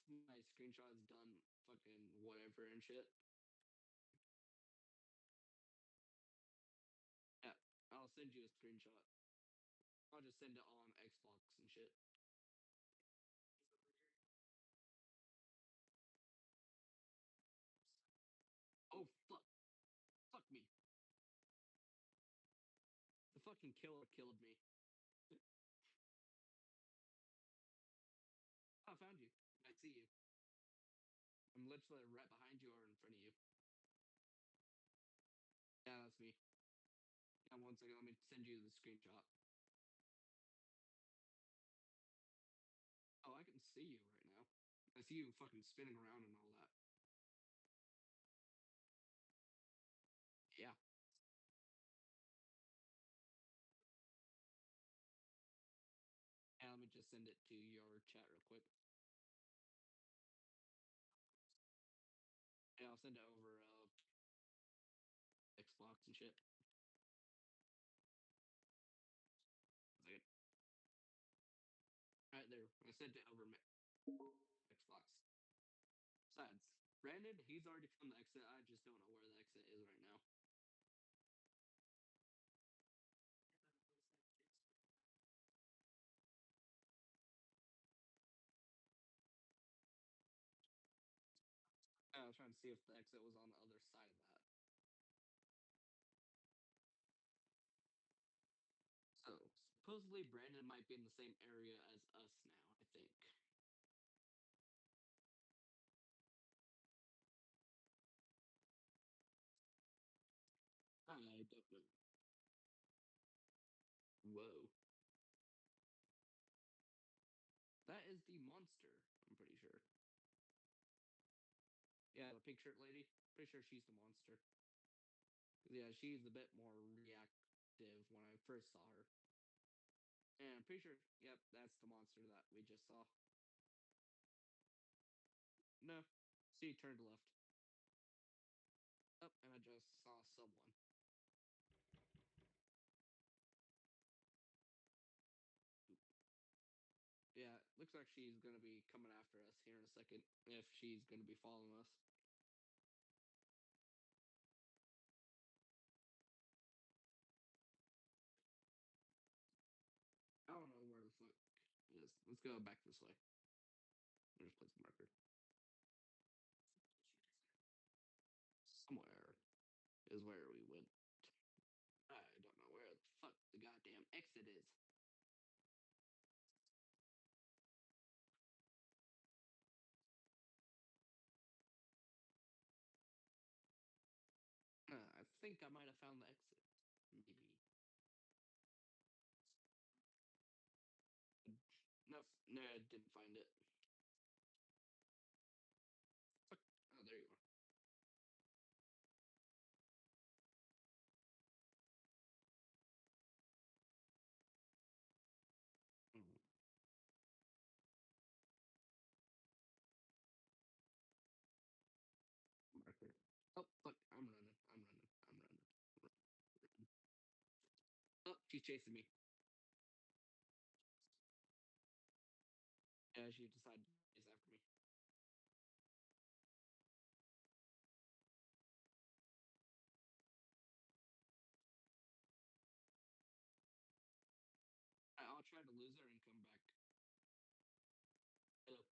my screenshot is done fucking whatever and shit. Yeah, I'll send you a screenshot. I'll just send it on Xbox and shit. Oh fuck! Fuck me! The fucking killer killed me. I found you. I see you. I'm literally right behind you or in front of you. Yeah, that's me. Yeah, one second. Let me send you the screenshot. Oh, I can see you right now. I see you fucking spinning around and all that. Yeah. And let me just send it to your chat real quick. Yeah, I'll send it over Xbox and shit. One second. All right, there. I sent it over Xbox. Besides, Brandon, he's already found the exit. I just don't know where the exit is right now. I was trying to see if the exit was on the other side of that. So supposedly Brandon might be in the same area as us now, I think. I don't know. Whoa. That is the monster, I'm pretty sure. Yeah, the pink shirt lady. Pretty sure she's the monster. Yeah, she's a bit more reactive when I first saw her. And I'm pretty sure, yep, that's the monster that we just saw. No. See, turned left. Up, and I just saw someone. Yeah, looks like she's gonna be coming after us here in a second. If she's gonna be following us. I don't know where the fuck it is. Let's go back this way. There's place marker. Somewhere is where we went. I don't know where the fuck the goddamn exit is. I think I might have found the exit. Maybe. No, no, I didn't find it. Fuck. Oh, there you are. Oh, marker. Oh, fuck. I'm running. I'm running. I'm running. Oh, she's chasing me. Yeah, she decided to chase after me. I'll try to lose her and come back. Hello.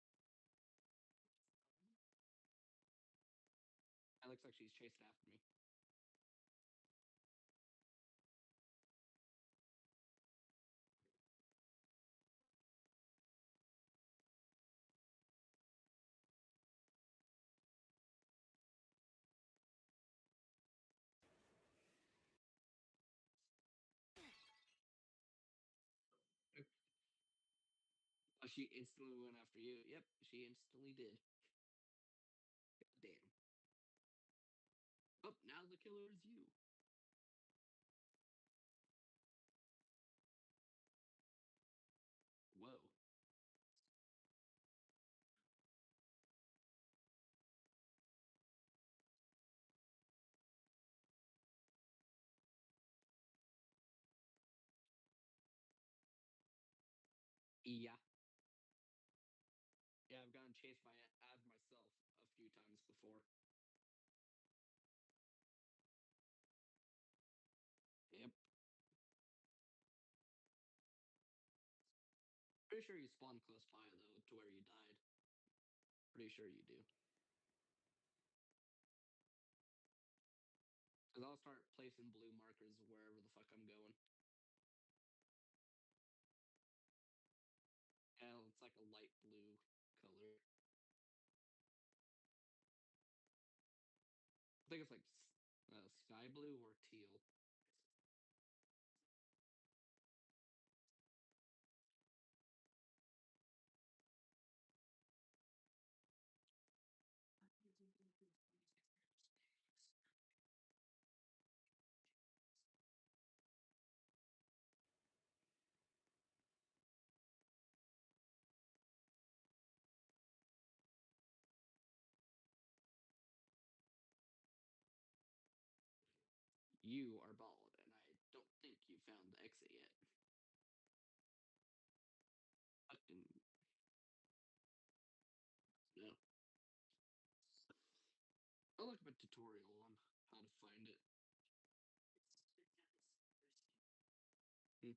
It looks like she's chasing after me. Oh, she instantly went after you. Yep, she instantly did. Damn. Oh, now the killer is you. Whoa. Yeah. Yeah, I've gotten chased by it as myself a few times before. Yep. Pretty sure you spawned close by though to where you died. Pretty sure you do. Cause I'll start placing blue markers wherever the fuck I'm going. Yeah, it's like a light blue color. I think it's like sky blue or teal. You are bald, and I don't think you found the exit yet. Fucking no. I'll look up a tutorial on how to find it. Hmm.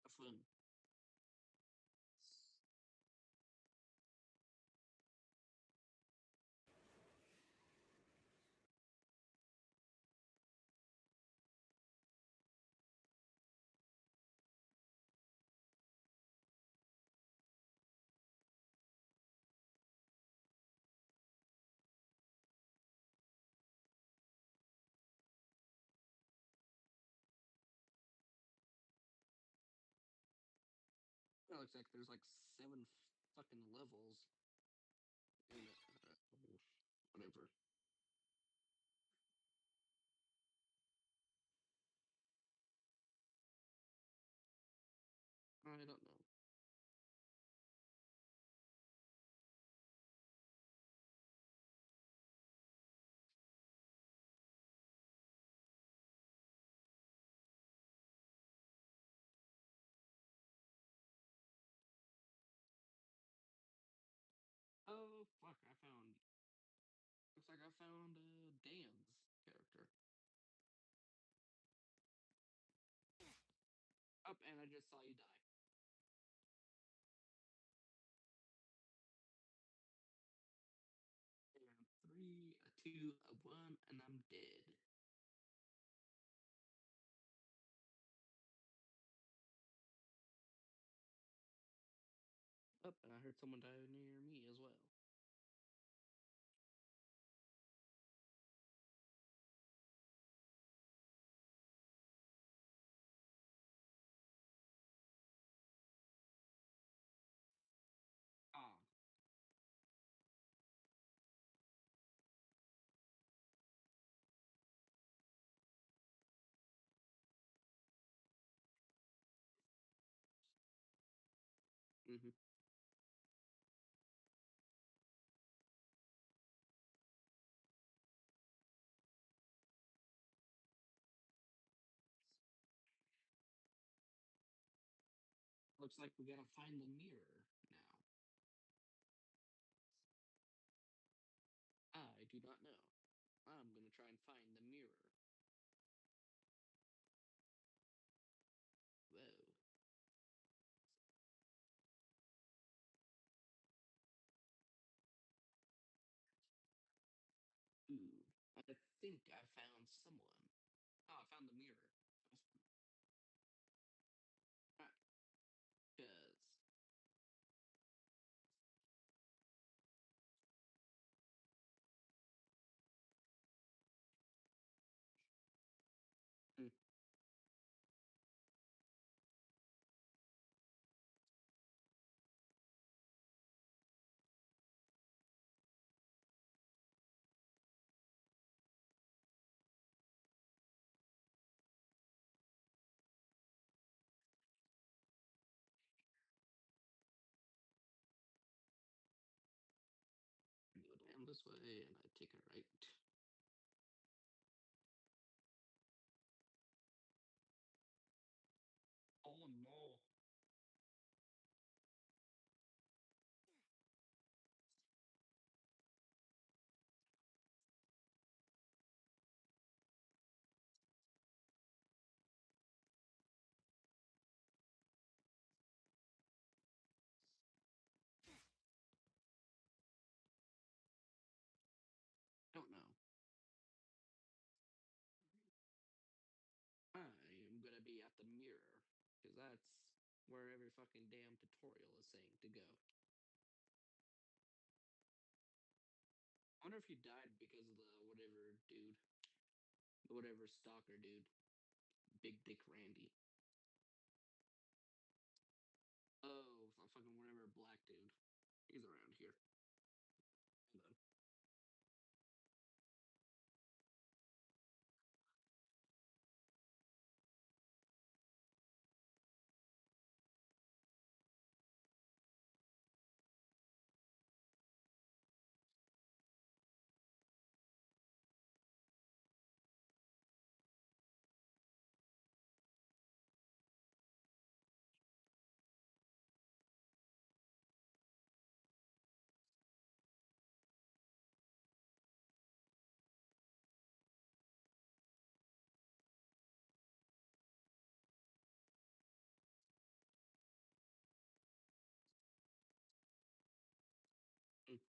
Have fun. It looks like there's like 7 fucking levels in it. Whatever. I don't know. Oh fuck! I found. Looks like I found Dan's character. Up, and I just saw you die. And 3, a 2, a 1, and I'm dead. Up, and I heard someone die near me as well. Ah. Mm-hmm. Looks like we gotta find the mirror now. I do not know. I'm gonna try and find the mirror. Whoa. Ooh. I think I found someone. Oh, I found the mirror. Because. this way and I take a right. Oh no. Don't know. I am gonna be at the mirror because that's where every fucking damn tutorial is saying to go. I wonder if you died because of the whatever dude, the whatever stalker dude, Big Dick Randy. Oh, fucking whatever black dude. He's around here. Hold on. Mm.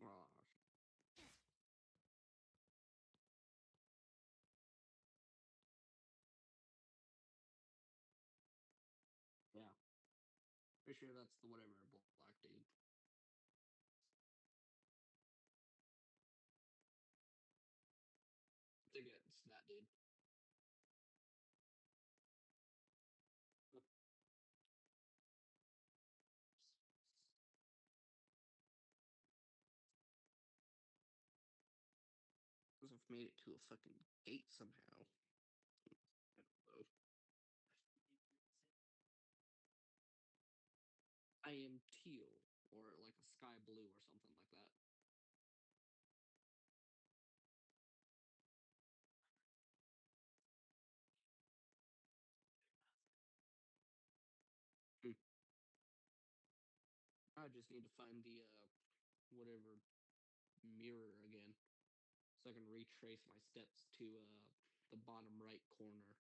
Oh, yeah. Pretty sure that's the whatever black dude. I think it's that dude. Must have made it to a fucking gate somehow. I don't know. I am teal, or like a sky blue, or something like that. Hmm. I just need to find the whatever mirror again, so I can retrace my steps to the bottom right corner.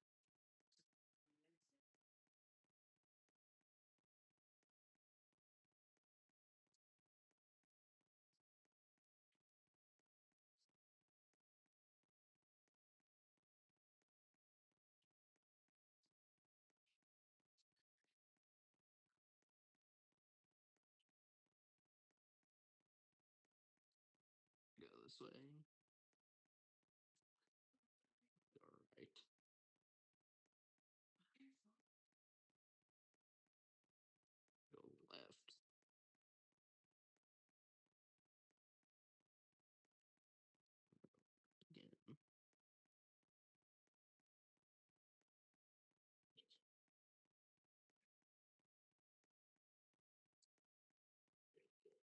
Go this way. All right. Go left. Again.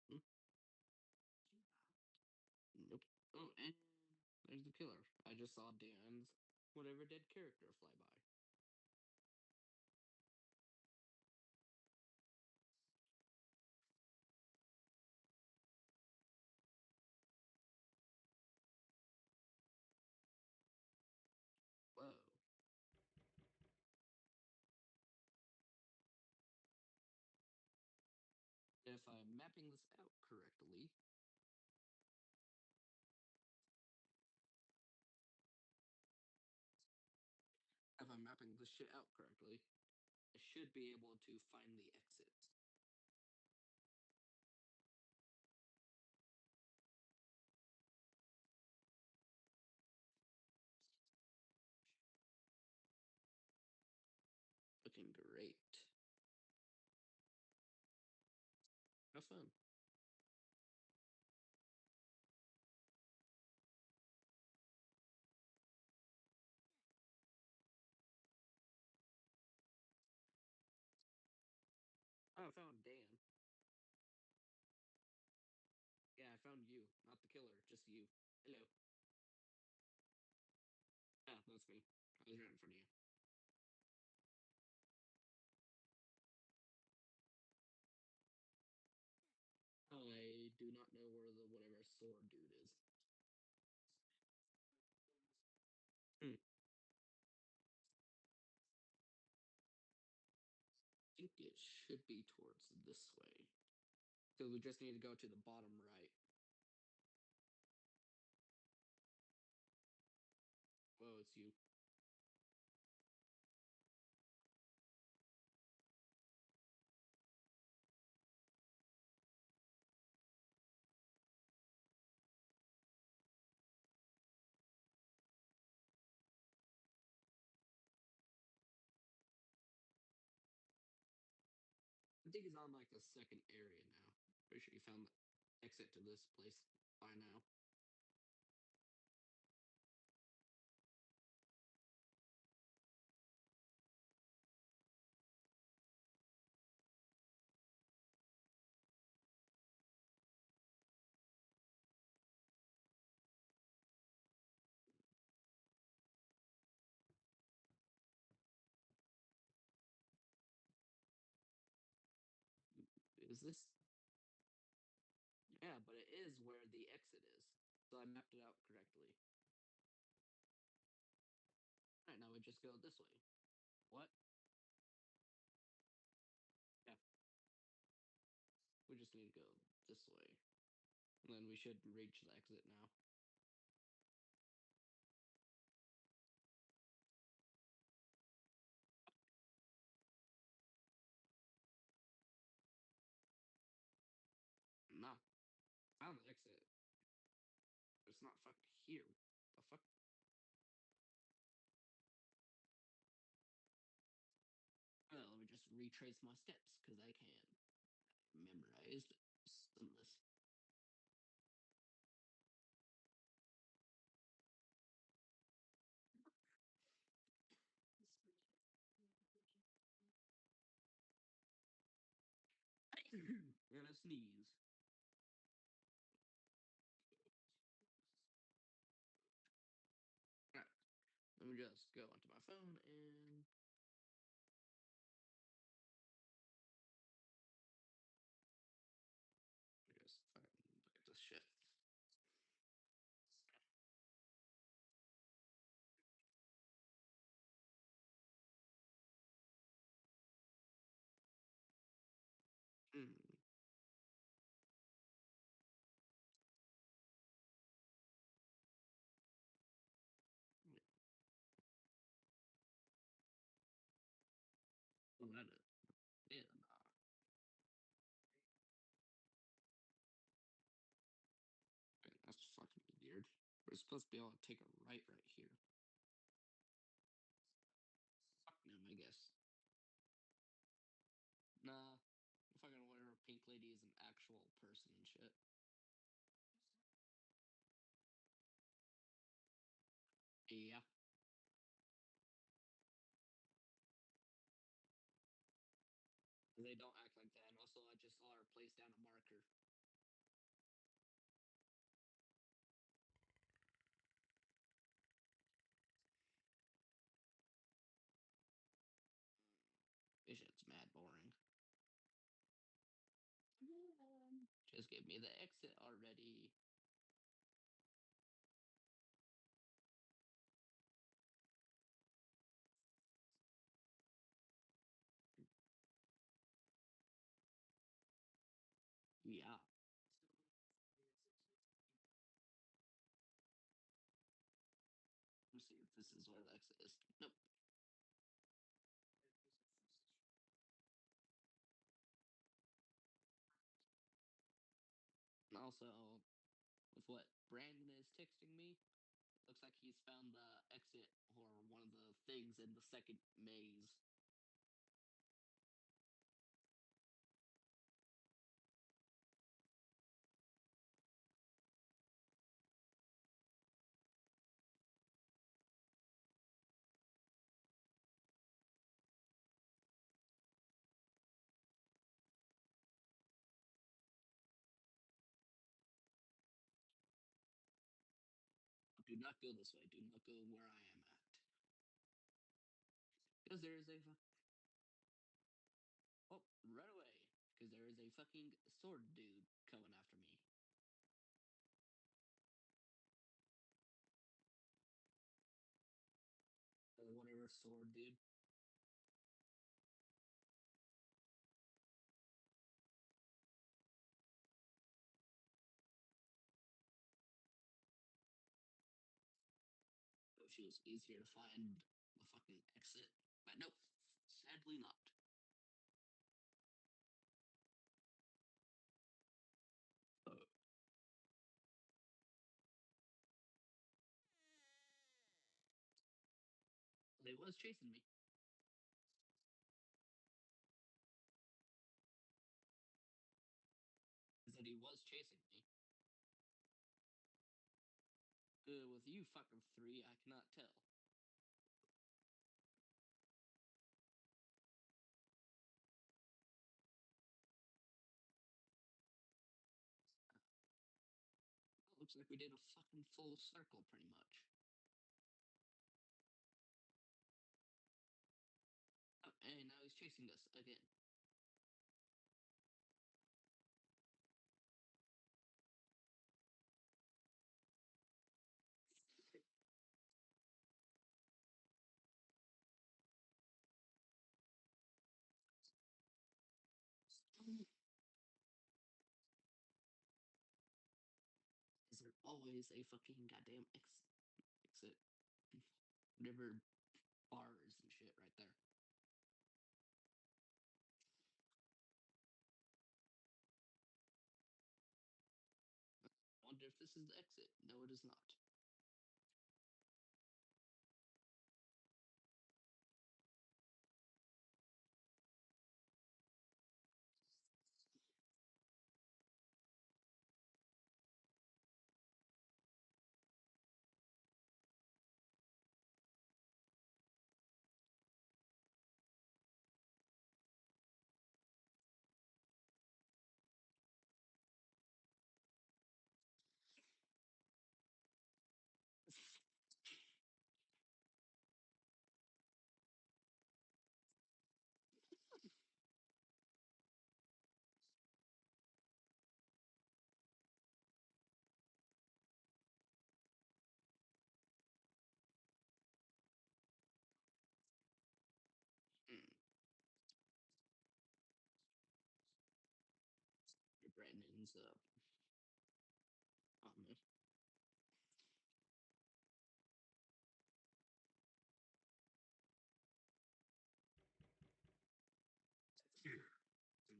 Hmm. Nope. Oh, and there's the killer. I just saw Dan's whatever dead character fly by. Whoa. If I'm mapping this out correctly, if I'm mapping this shit out correctly, I should be able to find the exit. Looking great. Have fun. Oh, I found Dan. Yeah, I found you, not the killer, just you. Hello. Yeah, that's me. I was right in front of you. I do not know where the whatever sword dude is. I think it should be towards this way. So we just need to go to the bottom right. Whoa, it's you. I think he's on like the second area now. Pretty sure you found the exit to this place by now. Is this? Yeah, but it is where the exit is. So I mapped it out correctly. All right, now we just go this way. What? Yeah, we just need to go this way. And then we should reach the exit now. Nah, found the exit. It's not fucking here. The fuck? Well, let me just retrace my steps because I can. I memorized some of this. Gonna sneeze. Alright, let me just go onto my phone and just fucking look at this shit. Hmm. That yeah, nah. Okay, that's fucking weird. We're supposed to be able to take a right here. Fuck them, I guess. Nah, fucking whatever. Pink Lady is an actual person and shit. Yeah, they don't act like that. And also, I just saw her place down a marker. This shit's mad boring. Just give me the exit already. Yeah. Let's see if this is where the exit is. Nope. And also, with what Brandon is texting me, it looks like he's found the exit or one of the things in the second maze. Do not go this way. Do not go where I am at. Because there is a oh, right away. Because there is a fucking sword dude coming after me. Whatever sword dude. If she was easier to find the fucking exit. But nope. Sadly not. Oh. They was chasing me. I said he was chasing me. With you fucking three, I cannot tell. Well, looks like we did a fucking full circle, pretty much. Oh, and now he's chasing us again. Is there always a fucking goddamn exit? Whatever bars and shit right there. I wonder if this is the exit. No, it is not. Hmm. Brandon's on this.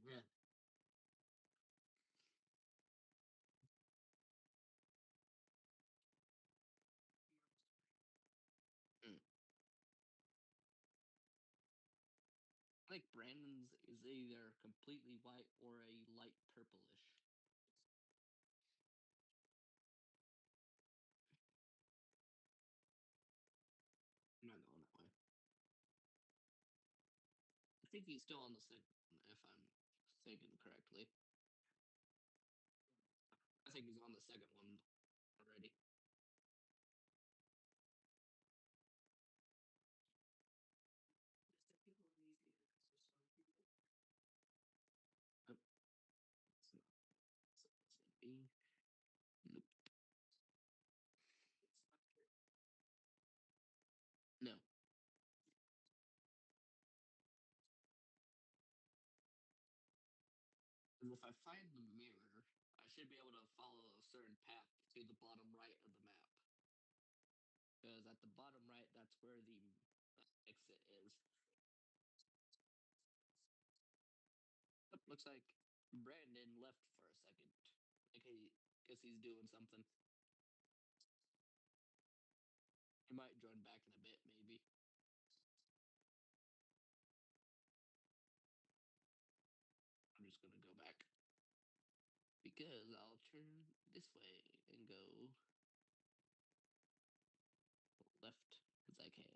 Yeah. Hmm. I think Brandon's is either completely white or a light purplish. I'm not going that way. I think he's still on the second one, if I'm thinking correctly. I think he's on the second one already. Oh, it's not. It's a B. Nope. No. If I find the mirror, I should be able to follow a certain path to the bottom right of the map. Because at the bottom right, that's where the exit is. Yep, looks like Brandon left for a second. Like he, guess he's doing something. He might join back in a bit, maybe. I'm just gonna go back because I'll turn this way and go left because I can.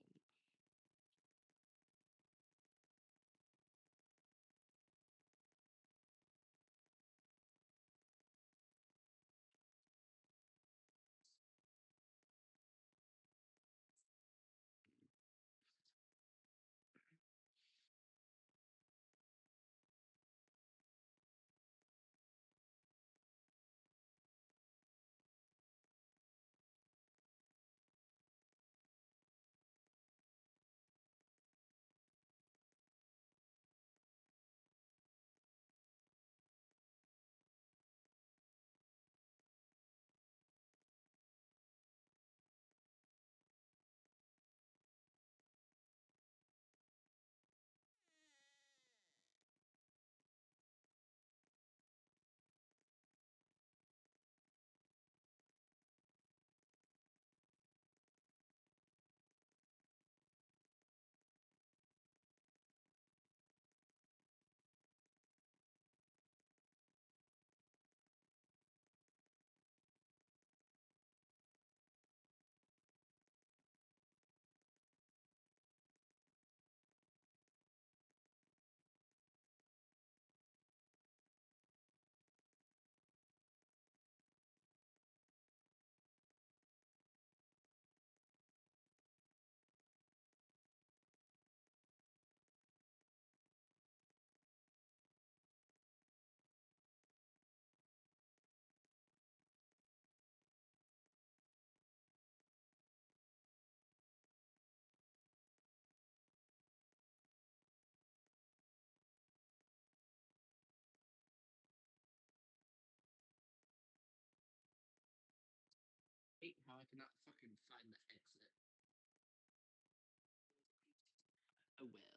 Hate how I cannot fucking find the exit. Oh well.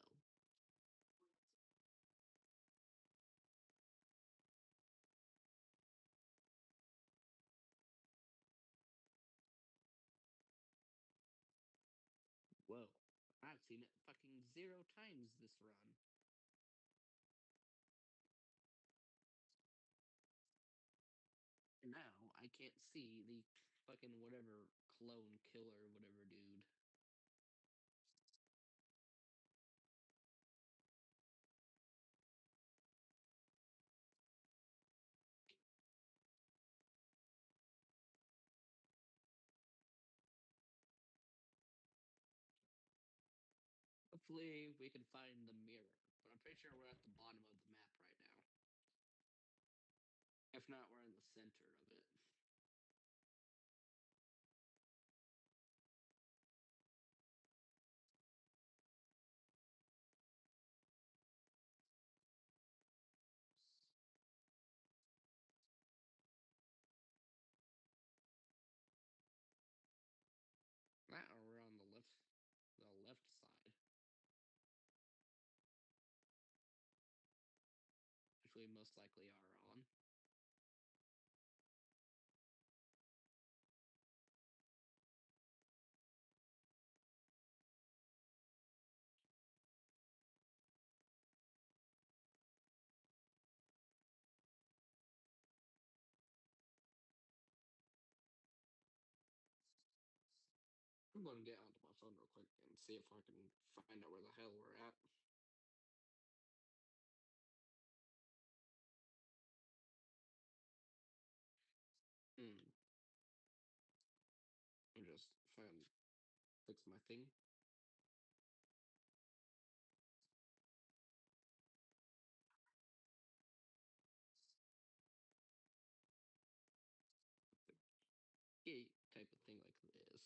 Whoa. I've seen it fucking 0 times this run. And now I can't see the fucking whatever clone killer, whatever dude. Hopefully we can find the mirror, but I'm pretty sure we're at the bottom of the map right now. If not, we're in the center of it. That or we're on the left side, which we most likely are on. I'm gonna get onto my phone real quick and see if I can find out where the hell we're at. Hmm. I just fix my thing. Gate type of thing like this.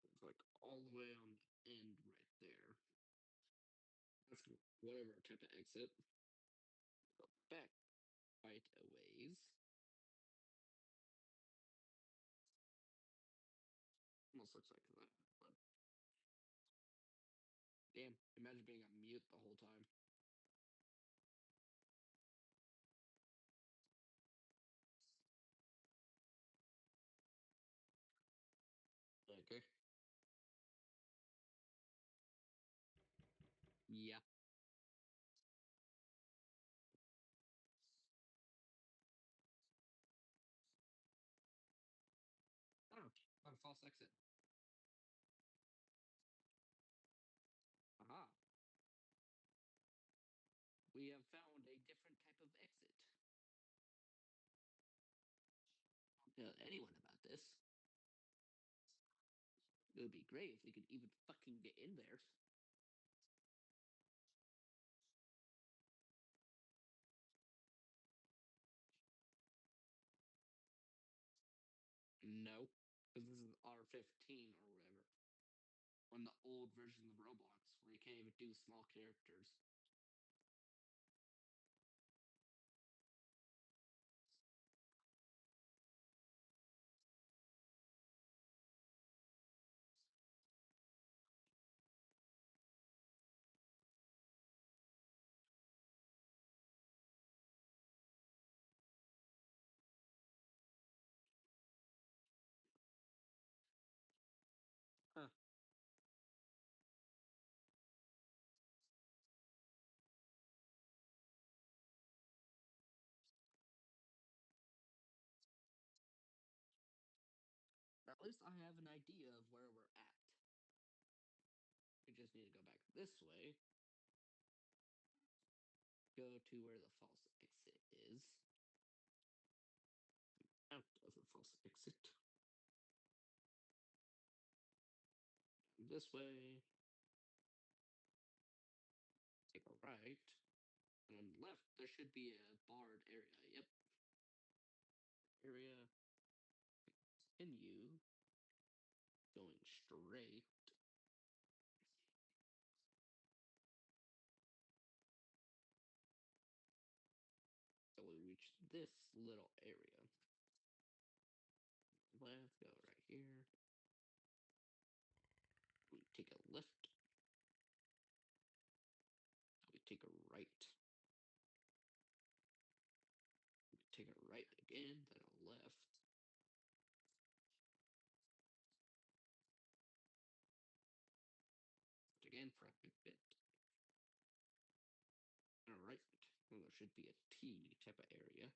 It's like all the way on the end right there. That's whatever type of exit. Go back quite a ways. Almost looks like that, but damn, imagine being on mute the whole time. Okay. Yeah. Oh, a false exit. Aha. We have found a different type of exit. Don't tell anyone about this. It would be great if we could even fucking get in there. No, because this is R15 or whatever. On the old version of Roblox, where you can't even do small characters. Huh. At least I have an idea of where we're at. We just need to go back this way. Go to where the false exit is. Out of the false exit. Down this way. Take a right. And on the left, there should be a barred area. Yep. Area. Continue. Going straight. this little area. Left, go right here. We take a left. We take a right. We take a right again, then a left. Again for a bit. All right. Well, there should be a T type of area.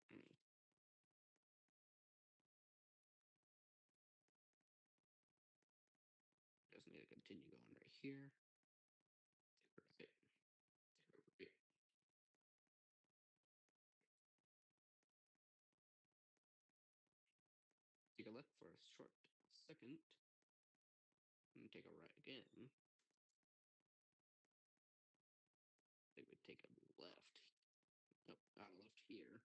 Hmm. Just need to continue going right here. Right. Right. Take a left for a short second. And take a right again. I think we take a left. Nope, not a left here.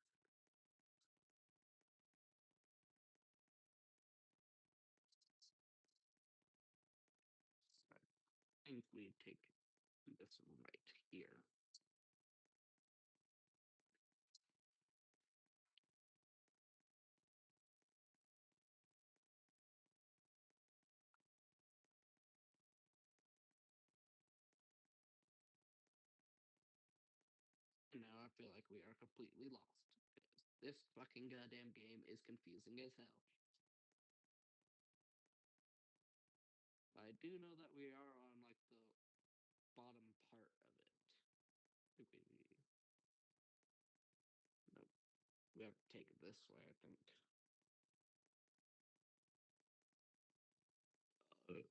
I think we take this right here. Now I feel like we are completely lost. Because this fucking goddamn game is confusing as hell. I do know that we are on like the bottom part of it. Nope. We have to take it this way, I think. Uh,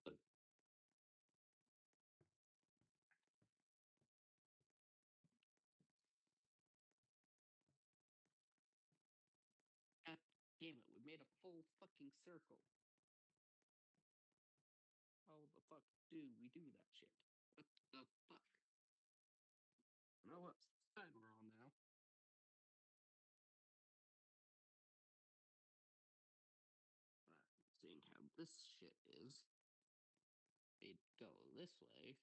but God damn it, we made a full fucking circle. How the fuck do we do that shit? What the fuck? You know what side we're on now? Right. Seeing how this shit is, it go this way.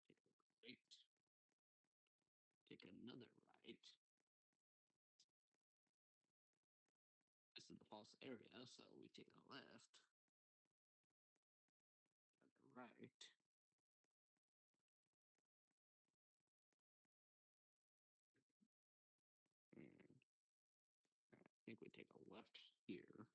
Take a right. Take another right. This is the false area, so we take a left. And a right. And I think we take a left here.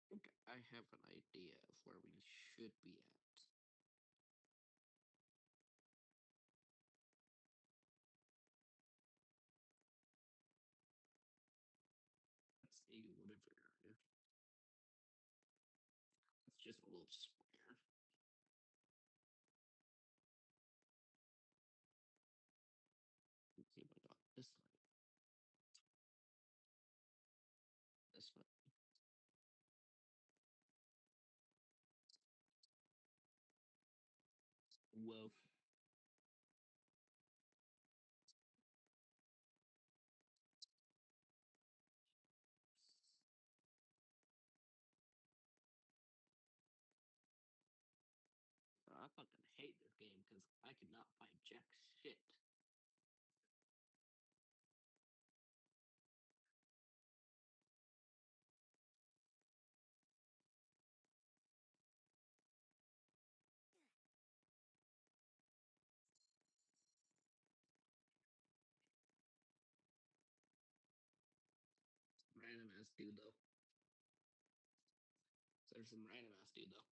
I think I have an idea of where we should be at. Let's see, whatever. It's just a little square. Let's see if I got this way. This way. Whoa. I fucking hate this game because I cannot find jack shit. Random ass dude though. There's some random ass dude though.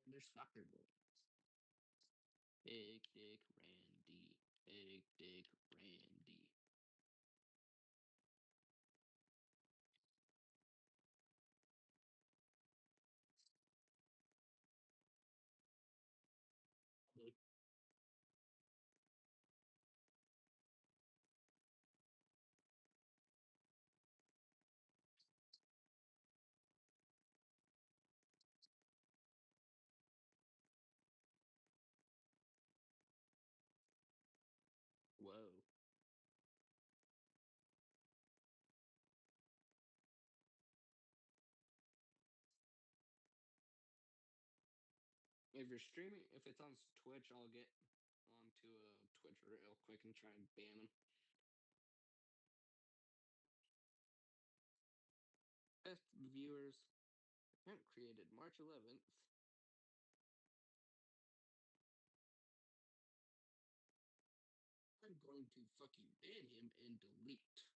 There's soccer boy. Big Dick Randy. Big Dick Randy. If you're streaming, if it's on Twitch, I'll get onto a Twitch real quick and try and ban them. Best viewers. Account created March 11th. I'm going to fucking ban him and delete. Just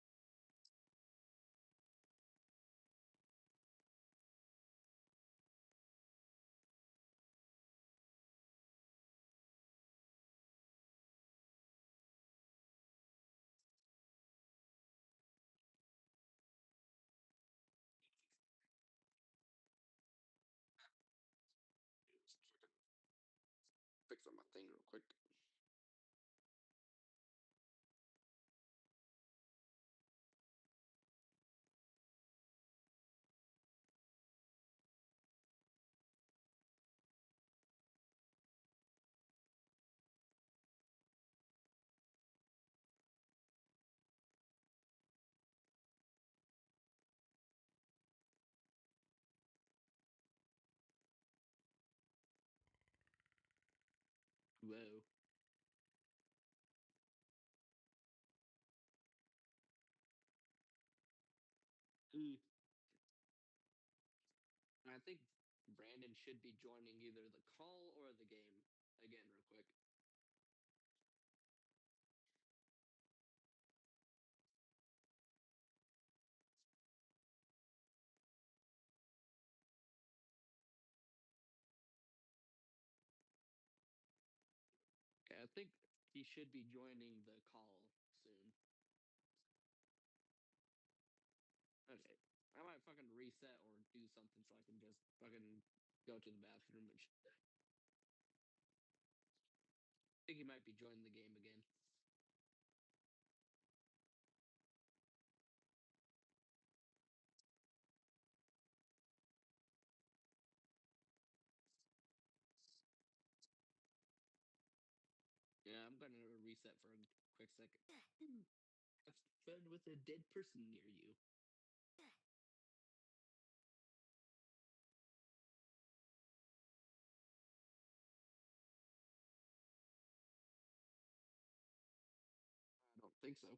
fucking fix up my thing real quick. Whoa. Mm. I think Brandon should be joining either the call or the game again, real quick. Okay, I think he should be joining the call soon. Okay. I might fucking reset or do something so I can just fucking go to the bathroom and shit. I think he might be joining the game again. Yeah, I'm gonna reset for a quick second. Have fun with a dead person near you. I don't think so.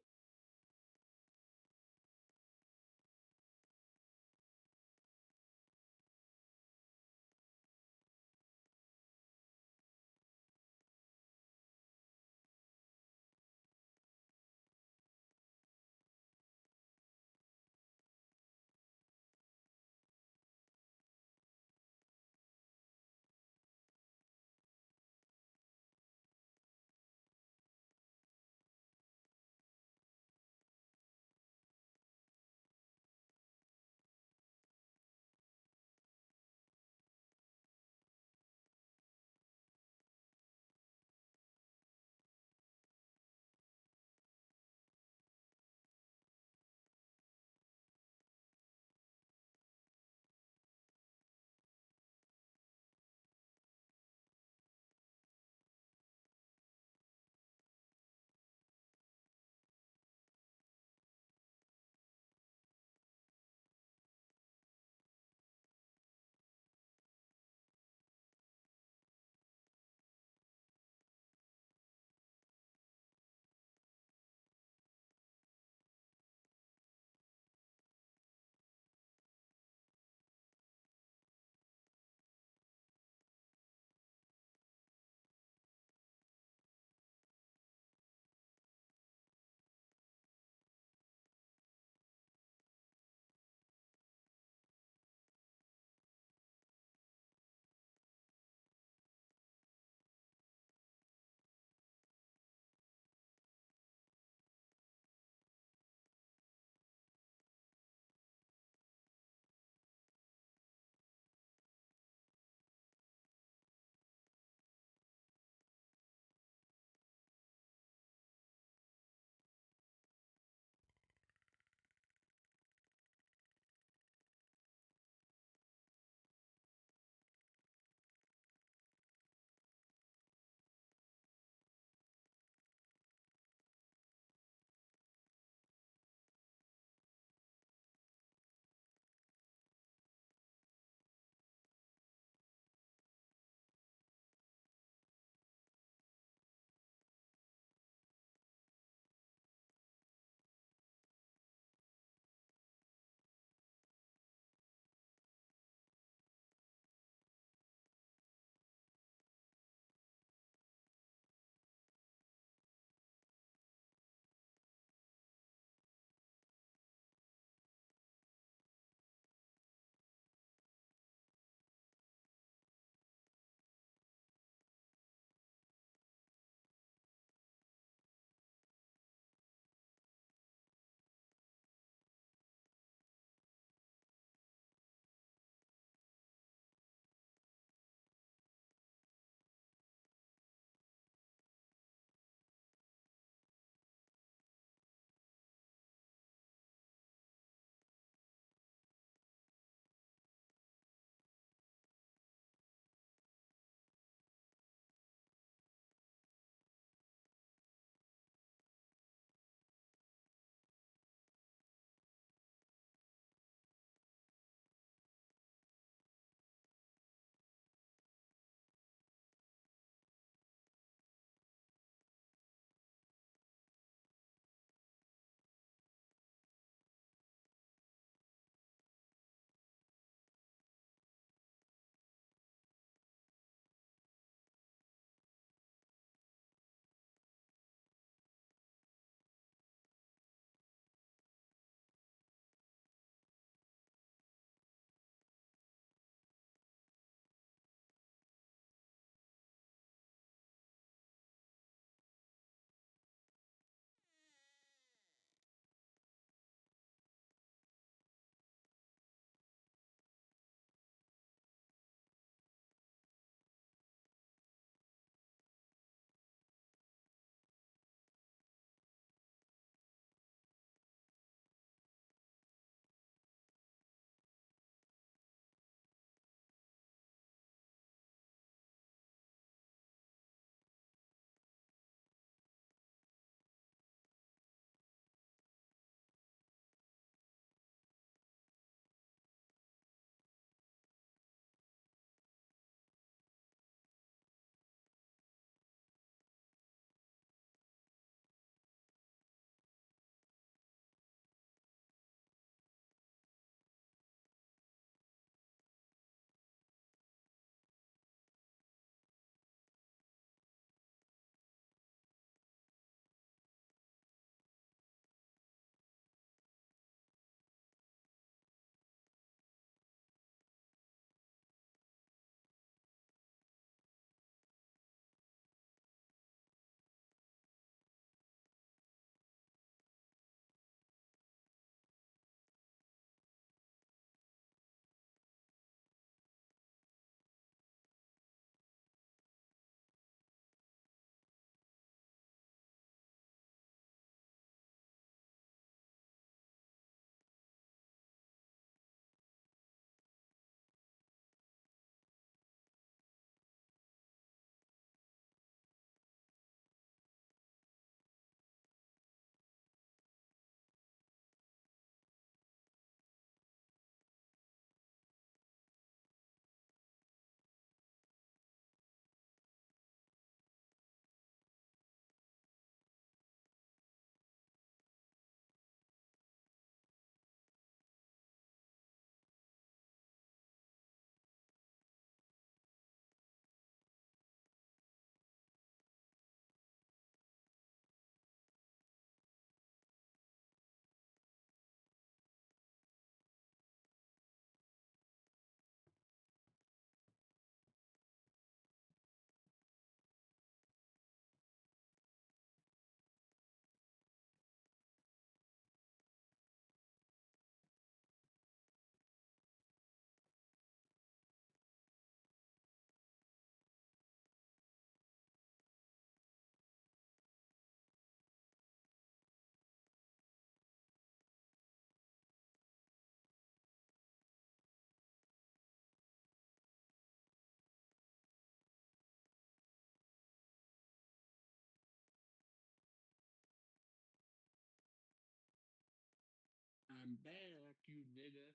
I'm back, you nigga.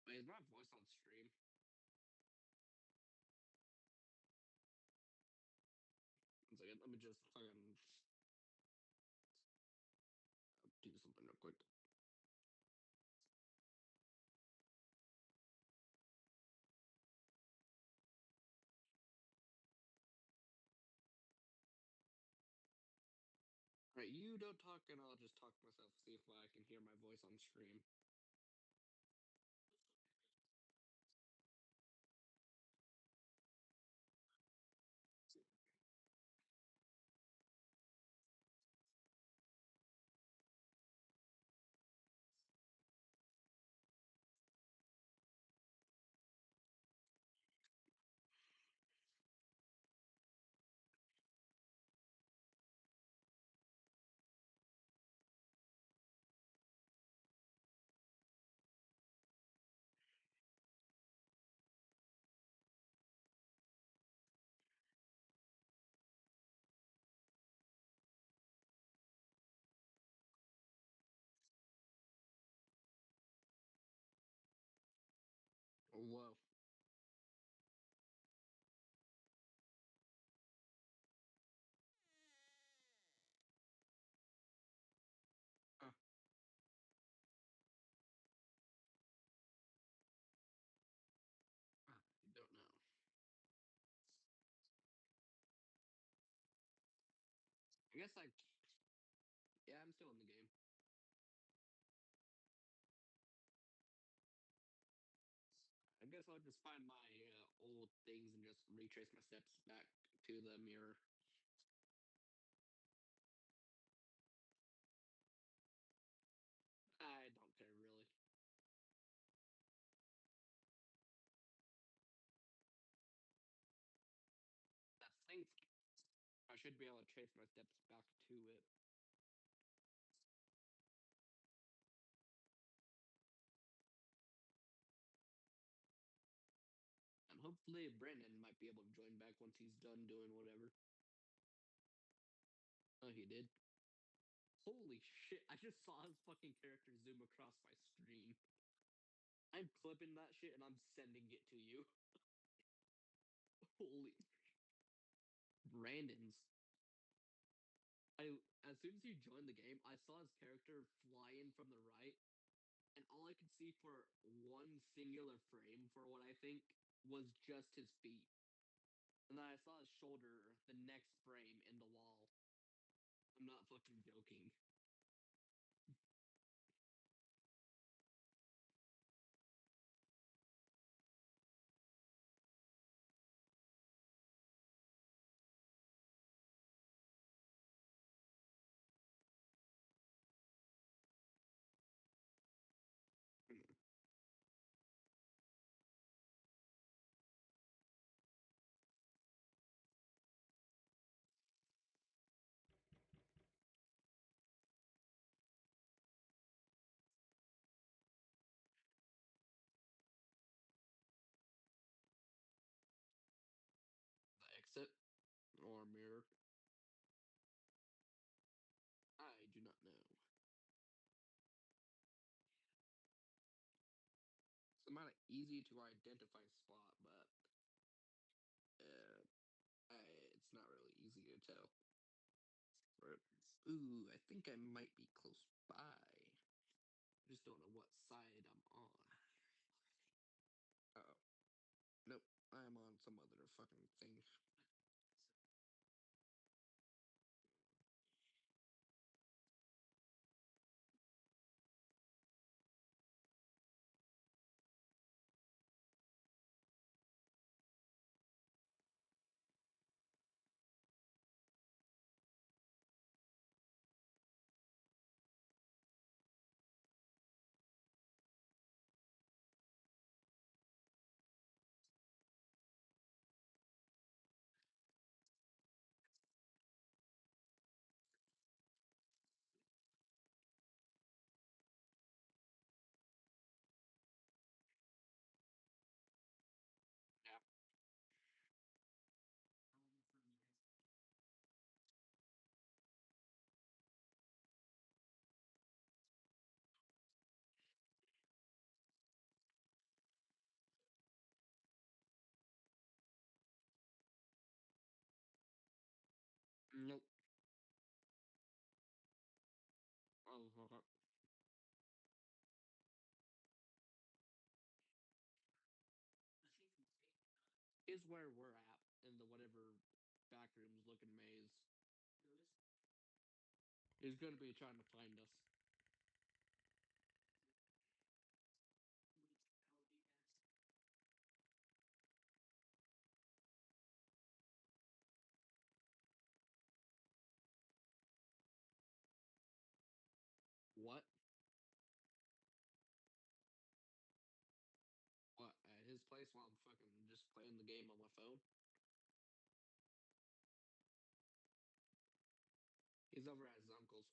Wait, is my voice on stream? One second, let me just fucking do something real quick. Alright, you don't talk and I'll just talk myself, see if I can hear my voice on stream. Whoa. Huh. I don't know. I guess yeah, I'm still in the game. I guess I'll just find my old things and just retrace my steps back to the mirror. I don't care really. I think I should be able to trace my steps back to it. And hopefully Brandon might be able to join back once he's done doing whatever. Oh, he did. Holy shit, I just saw his fucking character zoom across my screen. I'm clipping that shit and I'm sending it to you. Holy Brandon's. I as soon as he joined the game, I saw his character flying from the right, and all I could see for one singular frame for what I think was just his feet. And then I saw his shoulder the next frame in the wall. I'm not fucking joking. The exit or mirror? I do not know. It's not an easy to identify spot, but uh, it's not really easy to tell. Right. Ooh, I think I might be close by. I just don't know what side I'm on. Oh, nope. I'm on some other fucking thing. just where we're at in the whatever back rooms looking maze. He's gonna be trying to find us. What? What? At his place while I'm fucking just playing the game on my phone? He's over at his uncle's.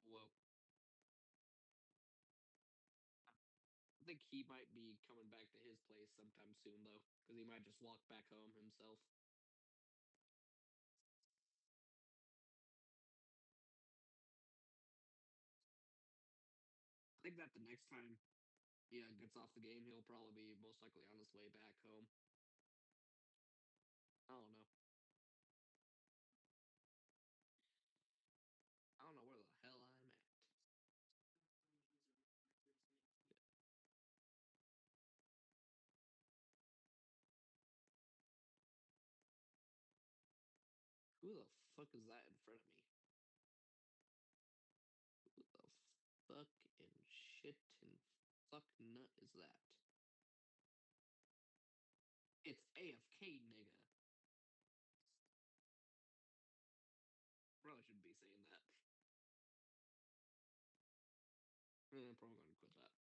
Whoa. I think he might be coming back to his place sometime soon, though, because he might just walk back home himself. I think that the next time gets off the game, he'll probably be most likely on his way back home. I don't know. I don't know where the hell I'm at. Who the fuck is that in front of me? Who the fuck and shit and fuck nut is that? It's AFK, nigga. Probably shouldn't be saying that. I'm probably gonna quit that.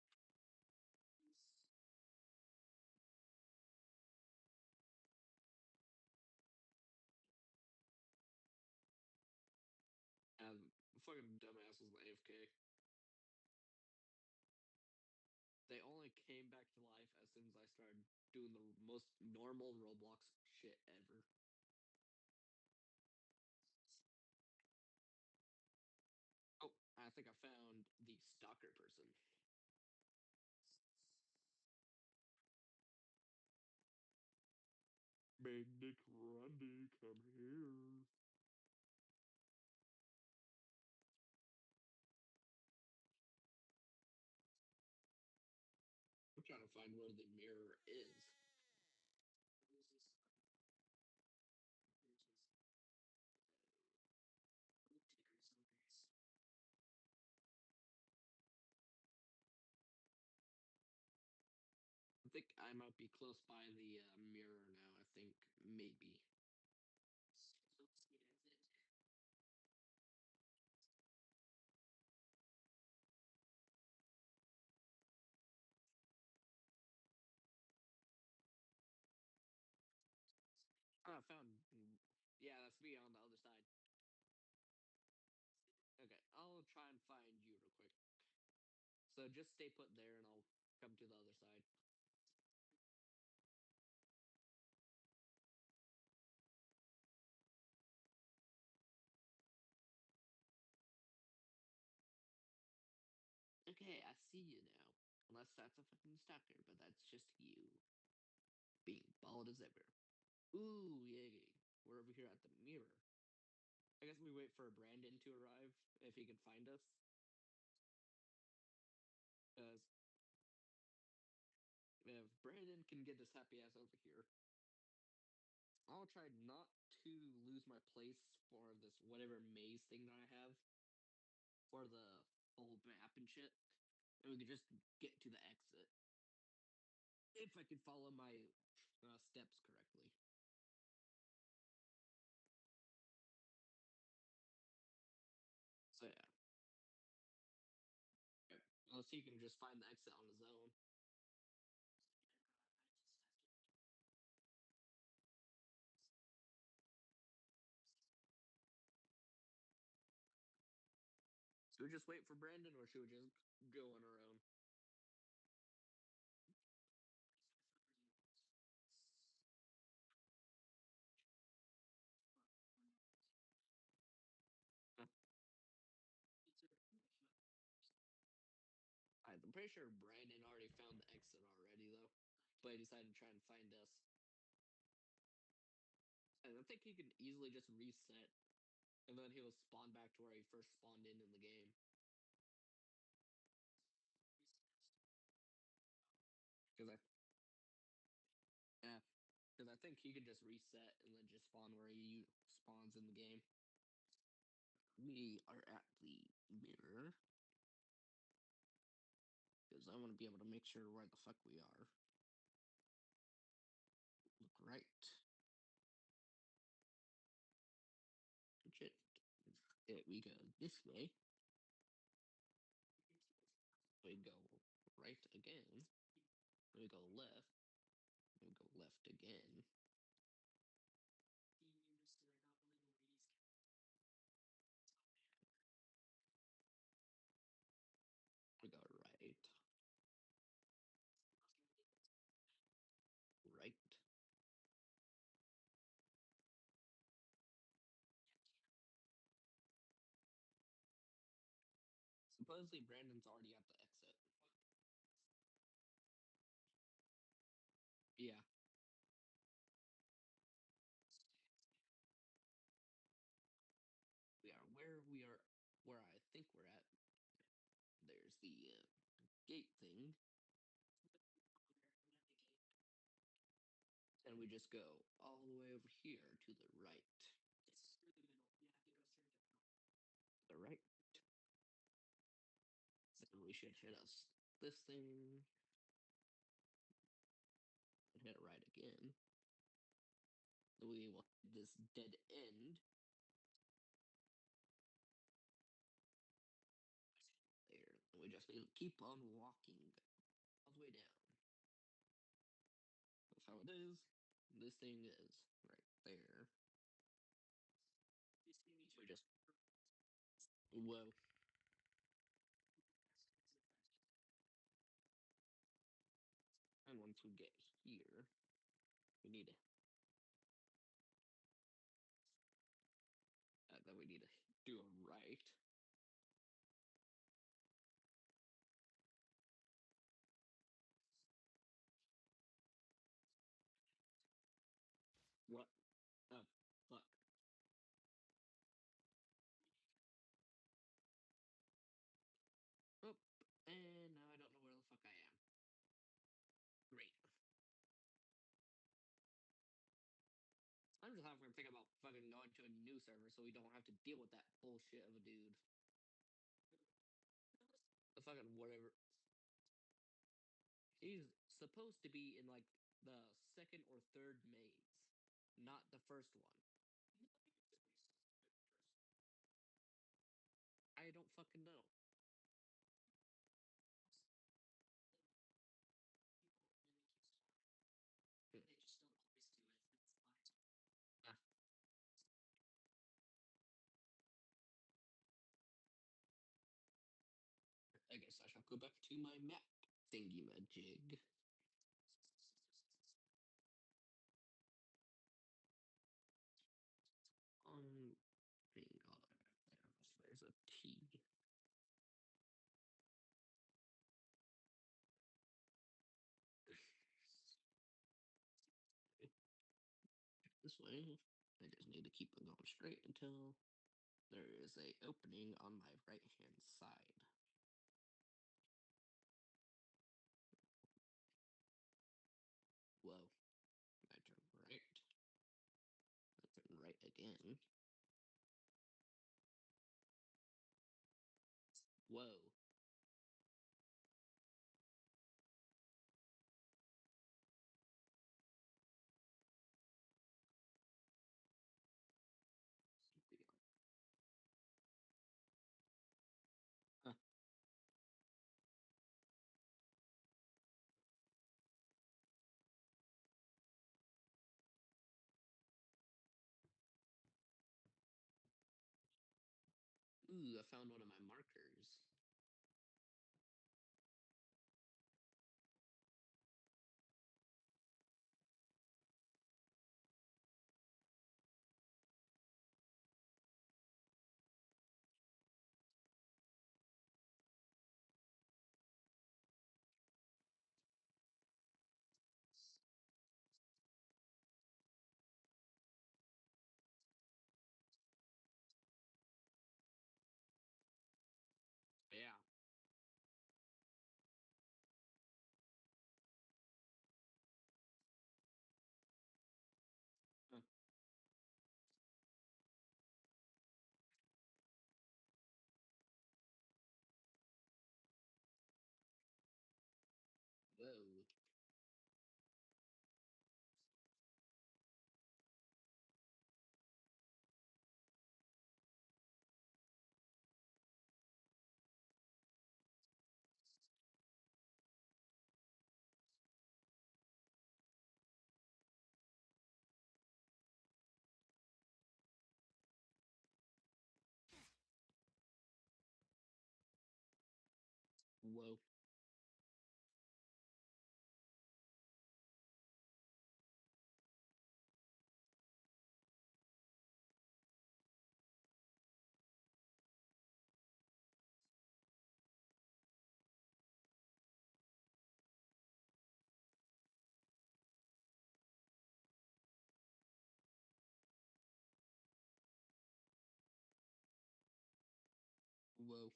And fucking dumbass was AFK. They only came back to life as soon as I started doing the most normal Roblox shit ever. Oh, I think I found the stalker person. Big Dick Randy, come here. I'm trying to find where the mirror is. I think I might be close by the mirror now. I think maybe. Oh, I found. Yeah, that's me on the other side. Okay, I'll try and find you real quick. So just stay put there, and I'll come to the other side. Okay, I see you now. Unless that's a fucking stalker, but that's just you being bald as ever. Ooh, yay! We're over here at the mirror. I guess we wait for Brandon to arrive if he can find us. Because if Brandon can get his happy ass over here, I'll try not to lose my place for this whatever maze thing that I have for the whole map and shit. And we could just get to the exit if I could follow my steps correctly. So yeah, unless he can just find the exit on his own. Should we just wait for Brandon, or should we just go on our own? Huh. I'm pretty sure Brandon already found the exit already, though, but he decided to try and find us. And I think he can easily just reset, and then he'll spawn back to where he first spawned in the game. like he could just reset and then just spawn where he spawns in the game. We are at the mirror because I want to be able to make sure where the fuck we are. Look right. Shit. We go this way. We go right again. We go left. We go left again. We go right. Right. Supposedly Brandon's already at the exit. Yeah. Where I think we're at. There's the gate thing. And we just go all the way over here to the right. The right. Then we should hit us this thing. And hit it right again. We will hit this dead end. There. And we just need to keep on walking all the way down. That's how it is. This thing is right there. We just whoa. And once we get here, we need to then we need to do a right. What? Oh, fuck. Oh, and now I don't know where the fuck I am. Great. I'm just having to think about fucking going to a new server so we don't have to deal with that bullshit of a dude. The fucking whatever. He's supposed to be in like the second or third maze, not the first one. I don't fucking know. Hmm. Ah, I guess I shall go back to my map thingy majig. Hang on. There's a T. This way. I just need to keep it going straight until there is a opening on my right hand side. Whoa. I turn right. I turn right again. Whoa. Huh. Ooh, I found one of my markers. Whoa. Whoa.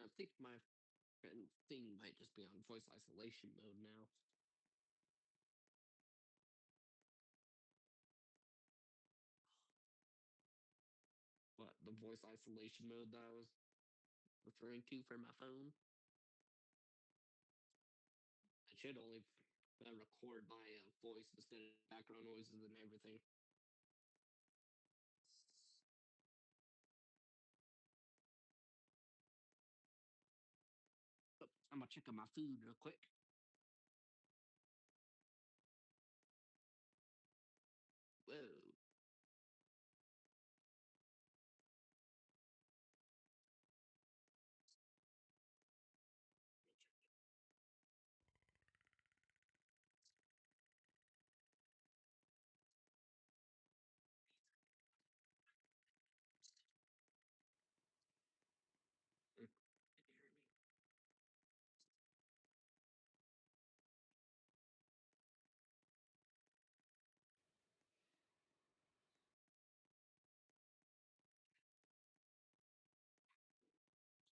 I think my thing might just be on voice isolation mode now. What, the voice isolation mode that I was referring to for my phone? It should only record my voice instead of background noises and everything. Oh, I'm gonna check on my food real quick. Whoa.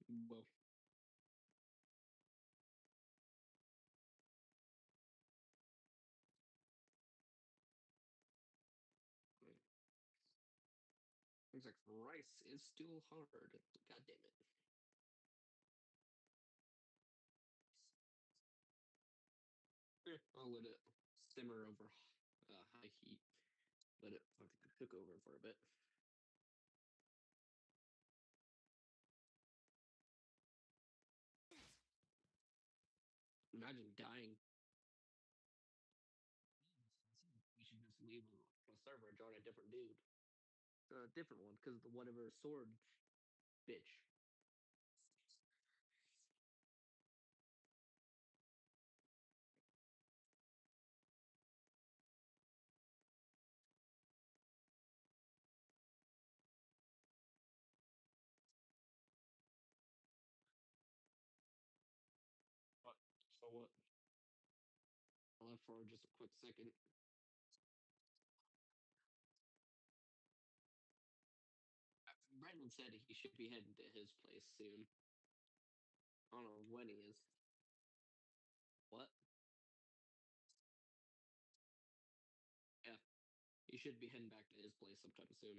Can you hear me? Whoa. Looks like rice is still hard. God damn it. I'll let it simmer over high heat. Let it fucking cook over for a bit. Imagine dying. We should just leave a server and join a different dude. A different one, because the whatever sword bitch. What? So what? I left for just a quick second. Brendan said he should be heading to his place soon. I don't know when he is. What? Yeah, he should be heading back to his place sometime soon.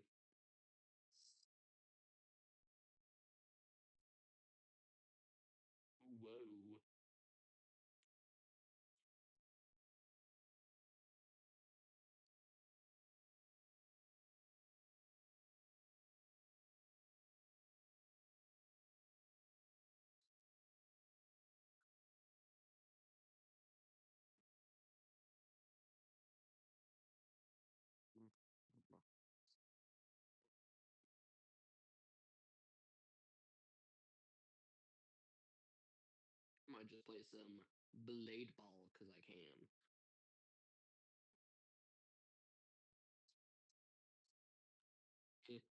Whoa. Might just play some blade ball because I can. Eh,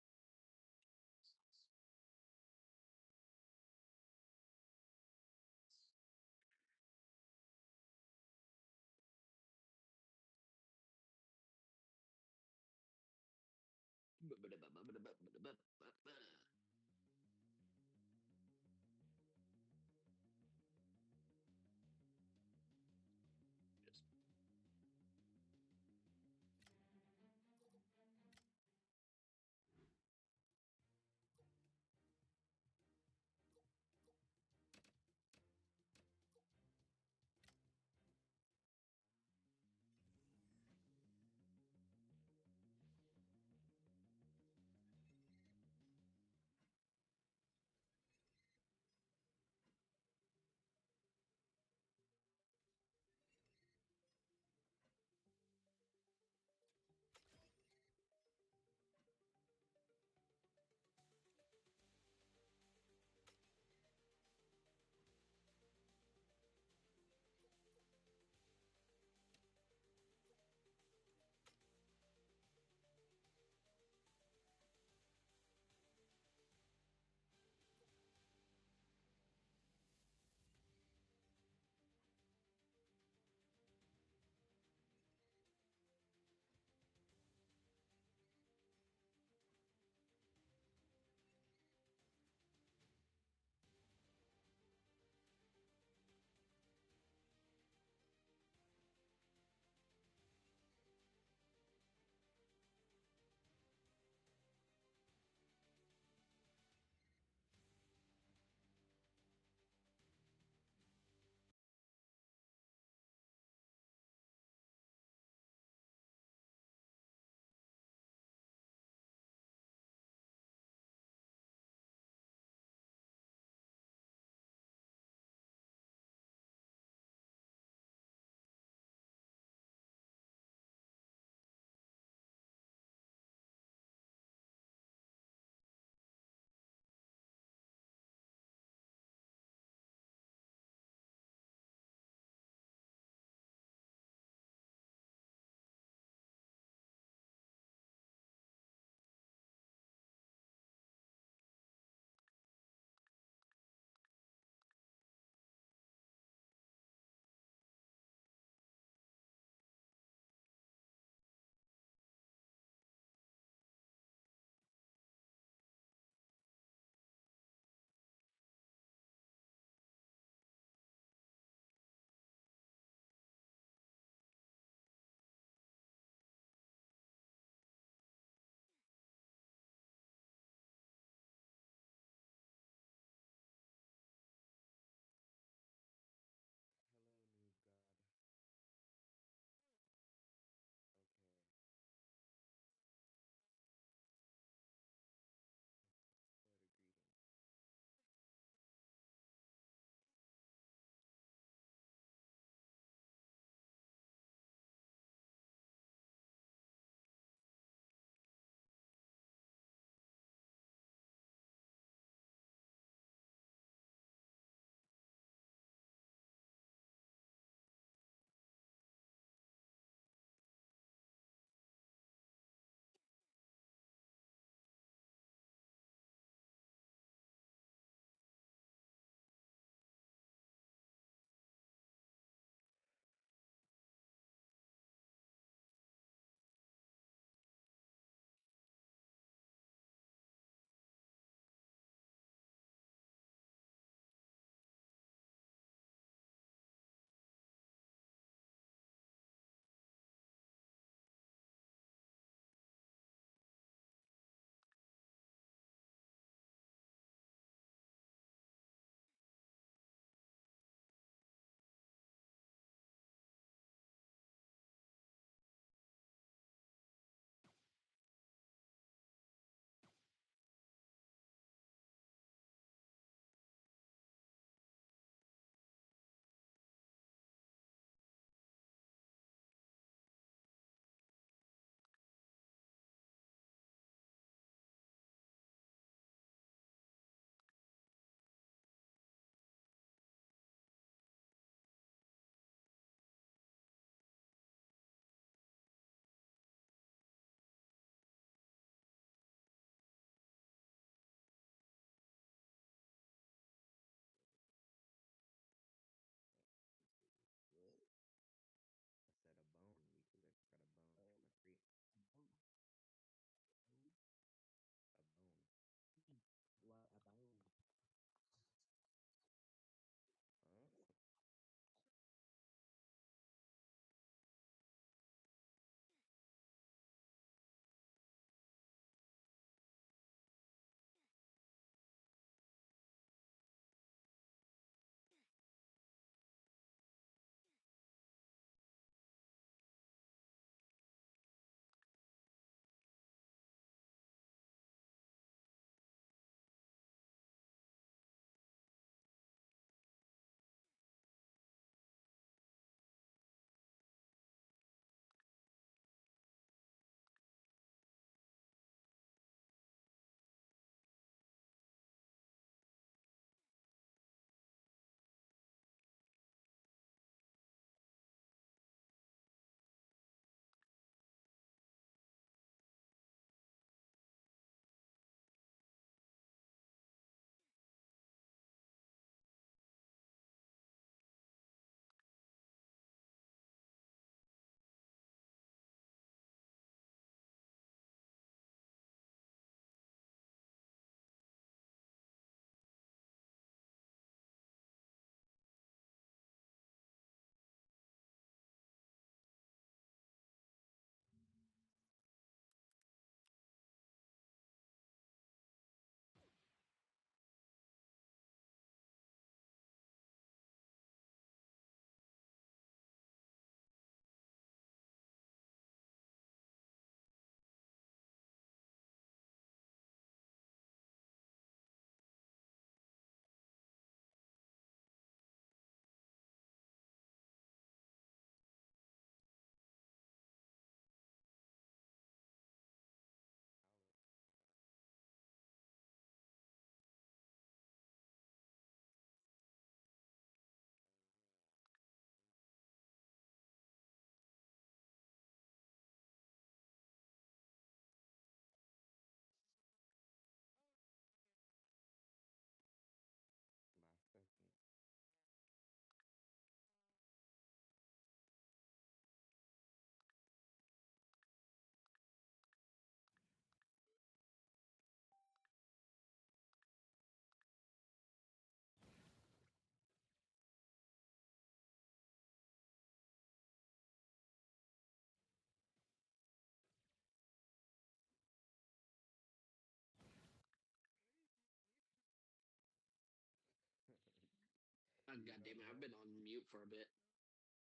Oh, You God don't damn it, I've know? been on mute for a bit.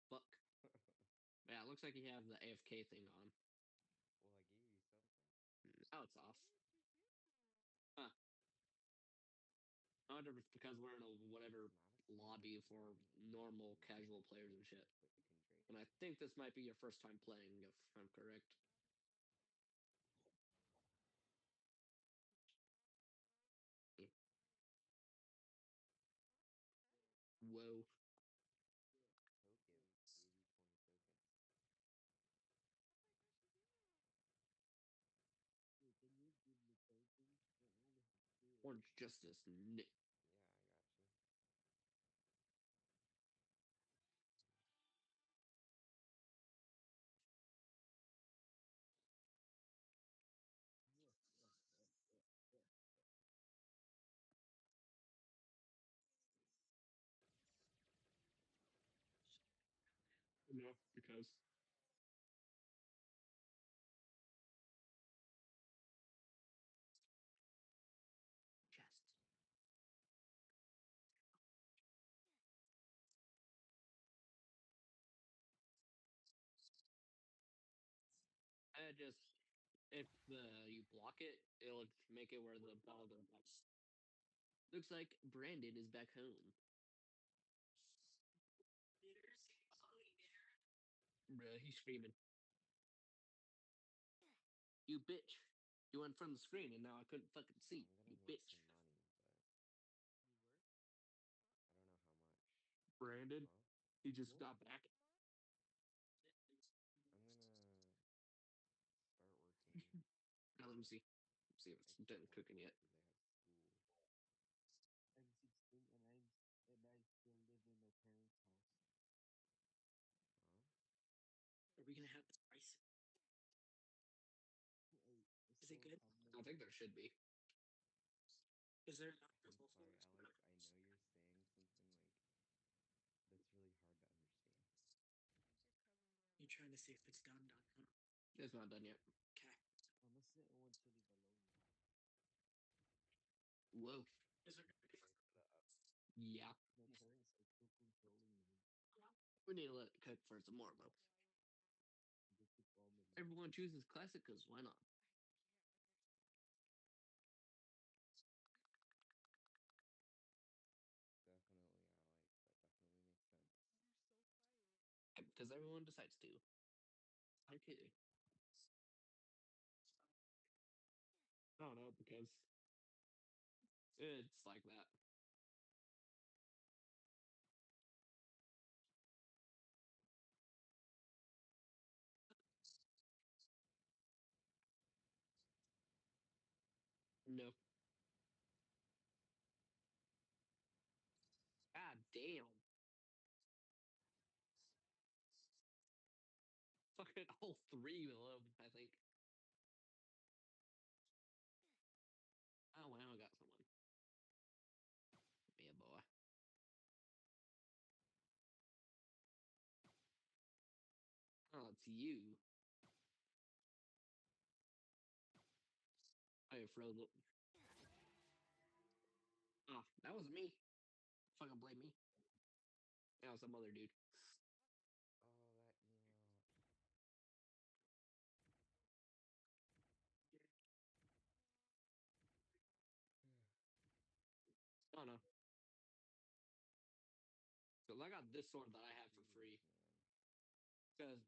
Fuck. Yeah, it looks like you have the AFK thing on. Well, I gave you something. Now it's off. Huh. I wonder if it's because we're in a whatever lobby for normal casual players and shit. And I think this might be your first time playing, if I'm correct. Whoa. Token. Gave you 20 tokens. Orange Justice. Yeah, I got you. No, because. Chest. I just. If you block it, it'll make it where the ball goes back. Looks like Brandon is back home. Bruh, he's screaming. You bitch. You went from the screen and now I couldn't fucking So see. I'm You gonna need bitch. some money, but I don't know how much. Brandon, Huh? he just got back. I'm gonna start working. Now let me see. See if I it's can't done work cooking though yet. because I have school. Huh? Are we gonna have this price? Is it good? I think there should be. Is there not I'm full sorry, stores? Alex. I know you're saying something like that's really hard to understand. You trying to see if it's done? Huh? It's not done yet. Okay. Whoa. Is there gonna be? Shut up. Yeah. We need to let it cook for some more though. Everyone chooses classic because why not? Definitely, Alex. That definitely makes sense. Because everyone decides to. Okay. I don't know because it's like that. No. God damn. Fucking all three of them, I think. Oh wow, I got someone. Yeah, boy. Oh, it's you. I froze it. Oh, that was me. Fucking blame me. That was some other dude. Oh, that emo. Oh no. Because I got this sword that I have for free. Jeez, man. Because,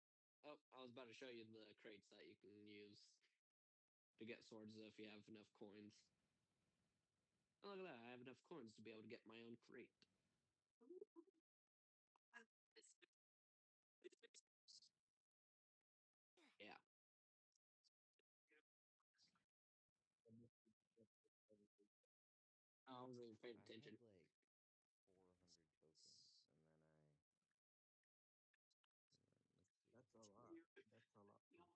oh, I was about to show you the crates that you can use to get swords if you have enough coins. Oh, look at that. I have enough coins to be able to get my own crate. Yeah. I wasn't even paying I had attention. like 400 tokens, and then let's see.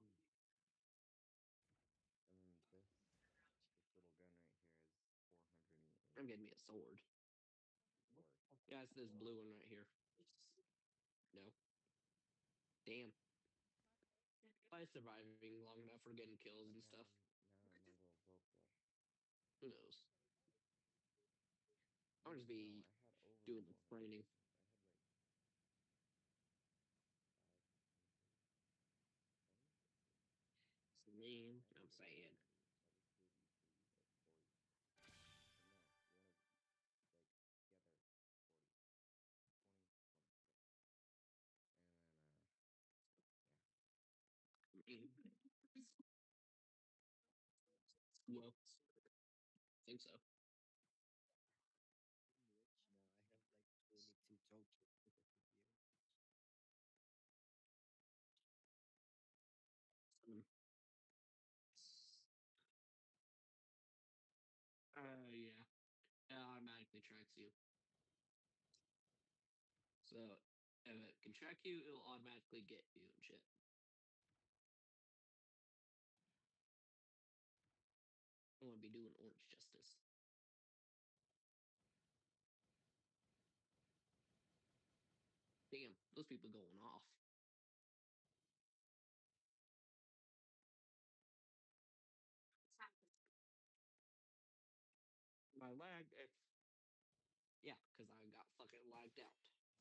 And then this little gun right here is 408 I'm getting me a sword. worth. Yeah, it's this blue one right here. No. Damn. By surviving long enough for getting kills But and stuff. now I'm a little broke though. Who knows? I'll No, just no, no. be. I had over over doing the 400 training. points. I had like 500, 20 or 30. I mean, I I'm think it was saying, 20, probably 33 or 40. Or no, one of like together 40, 20, 20. Yep. And then yeah. I mean, well, I think so. I'm rich now. I have like 22 tokens because of you. Um, yeah, it automatically tracks you. So if it can track you, it'll automatically get you and shit. I want to be doing orange justice. Damn, those people going off. My lag, yeah, because I got fucking lagged out for a second.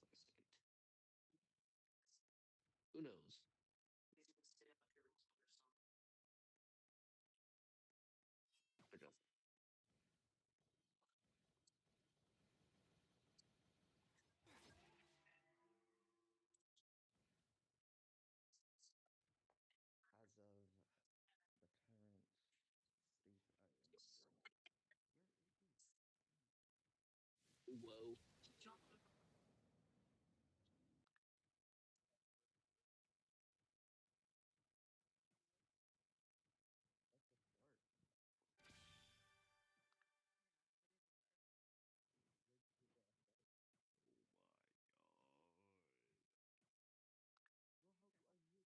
Who knows? I just, As of the current state I am in. Where is it? whoa. That's a fart. Where did you get a fart? Oh my god. Bro, how do I mute the like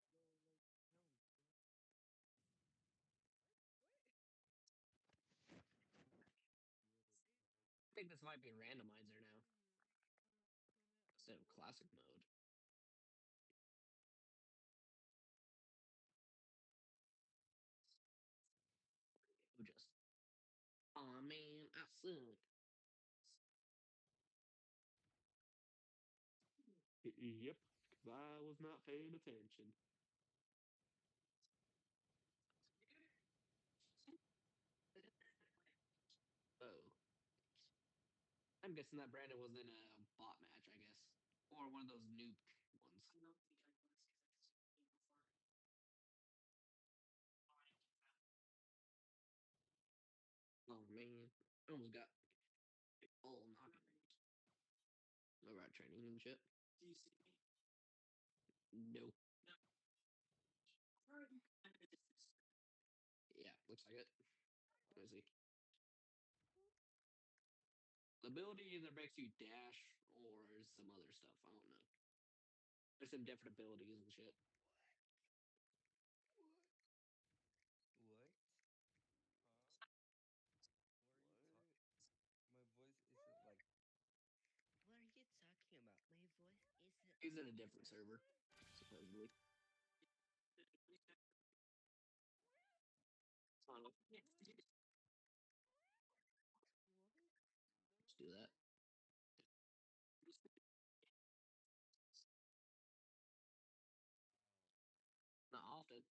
sounds, bro? Muted sound. I think this might be randomizer now instead of classic mode. Just, oh man, I suck. Yep, because I was not paying attention. Oh, I'm guessing that Brandon was in a bot match, I guess, or one of those noob ones. Oh man, I almost got all knockout. About training and shit. No. Yeah, looks like it. Let me see. The ability either makes you dash or some other stuff. I don't know. There's some different abilities and shit. What? Huh? What are you talking? My voice isn't like. What are you talking about? My voice isn't He's in like a different that. server, supposedly. Let's What? What? No. do that. Oh. Not often.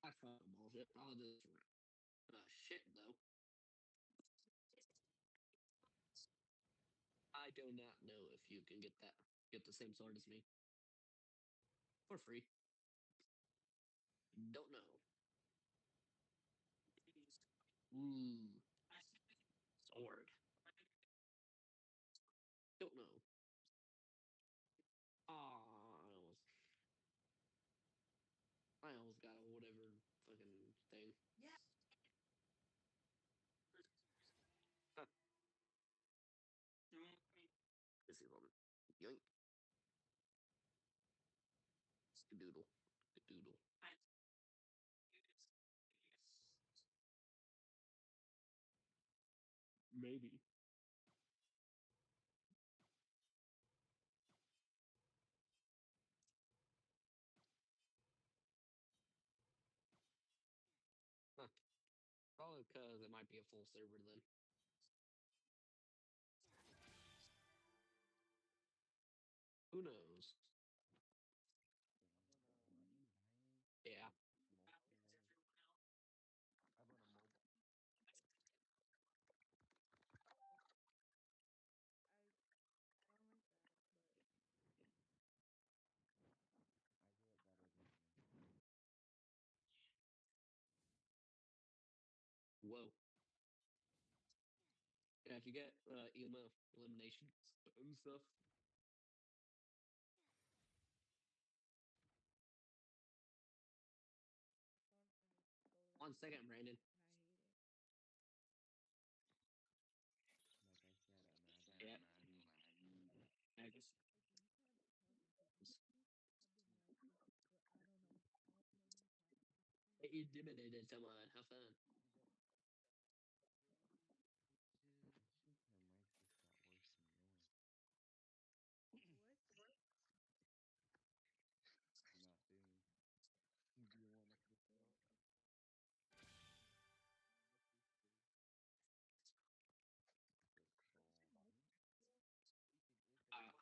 That's fucking bullshit. All this shit though. I do not know if you can get the same sword as me for free. Don't know. Ooh, sword. Don't know. Ah, I almost got a whatever fucking thing. Huh, this is on. Yoink. Skadoodle. Skadoodle. Maybe. because it might be a full server then. Who knows? Yeah. I'm on a mobile. I don't like that, but I do it better than you. Whoa. Yeah, if you get elimination and stuff. my phone for me to go 1 loud, second, Brandon. and I hate it. Like I said, imagine Yeah. lagging. I guess. Like you can't be talking because I've been lagging for I don't know how many times. It intimidated someone. Have fun. I think my mic just got worse than yours. What? Nothing. Do you want to flip Good. flop? What's Crystal. your mic?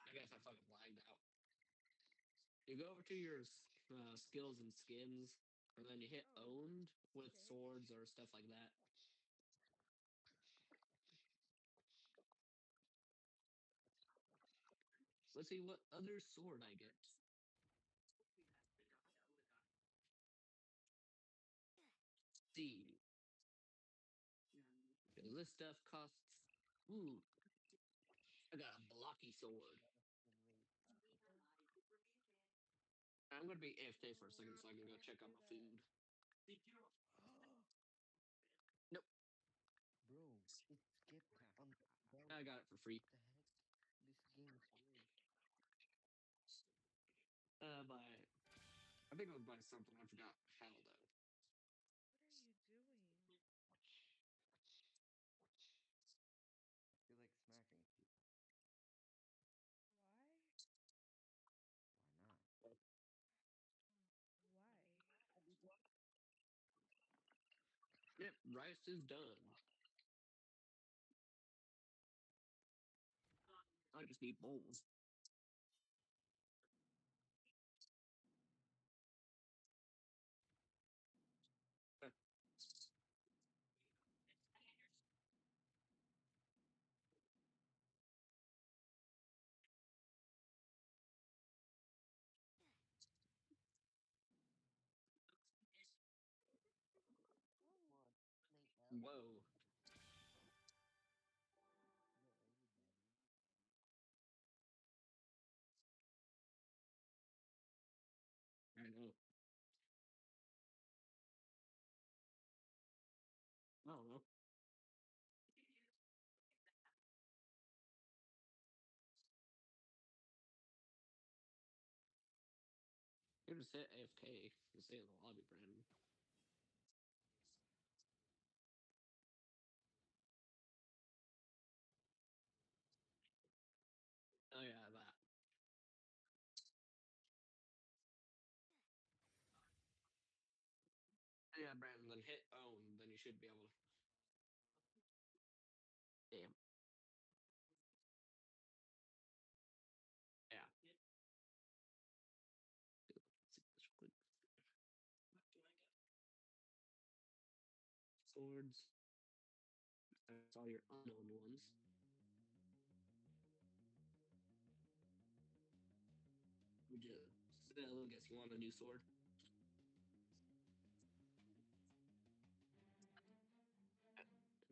I guess I fucking lagged out. You go over to your skills and skins, and then you hit Oh, owned with okay. swords or stuff like that. Let's see what other sword I get. See, 'cause this stuff costs. Ooh, I got a blocky sword. Oh, I'm gonna be AFK for a oh, second so I can go don't check on do my that. food. Nope, Bro, it skipped on I got it for free. What the heck? This game is rigged. By I think it was by something. I forgot how though. What are you doing? I feel like smacking. Why? Why not? Why? Yep, rice is done. I just need bowls. Come on. Nate L. Whoa, No, everybody. I know. I don't know. You just hit AFK and stay in the lobby, Brandon. Oh yeah, that. Yeah, Brandon. Then hit own. Then you should be able to. Damn. Yeah. Let's see this real quick. Swords. That's all your unknown ones. We just still guess you want a new sword.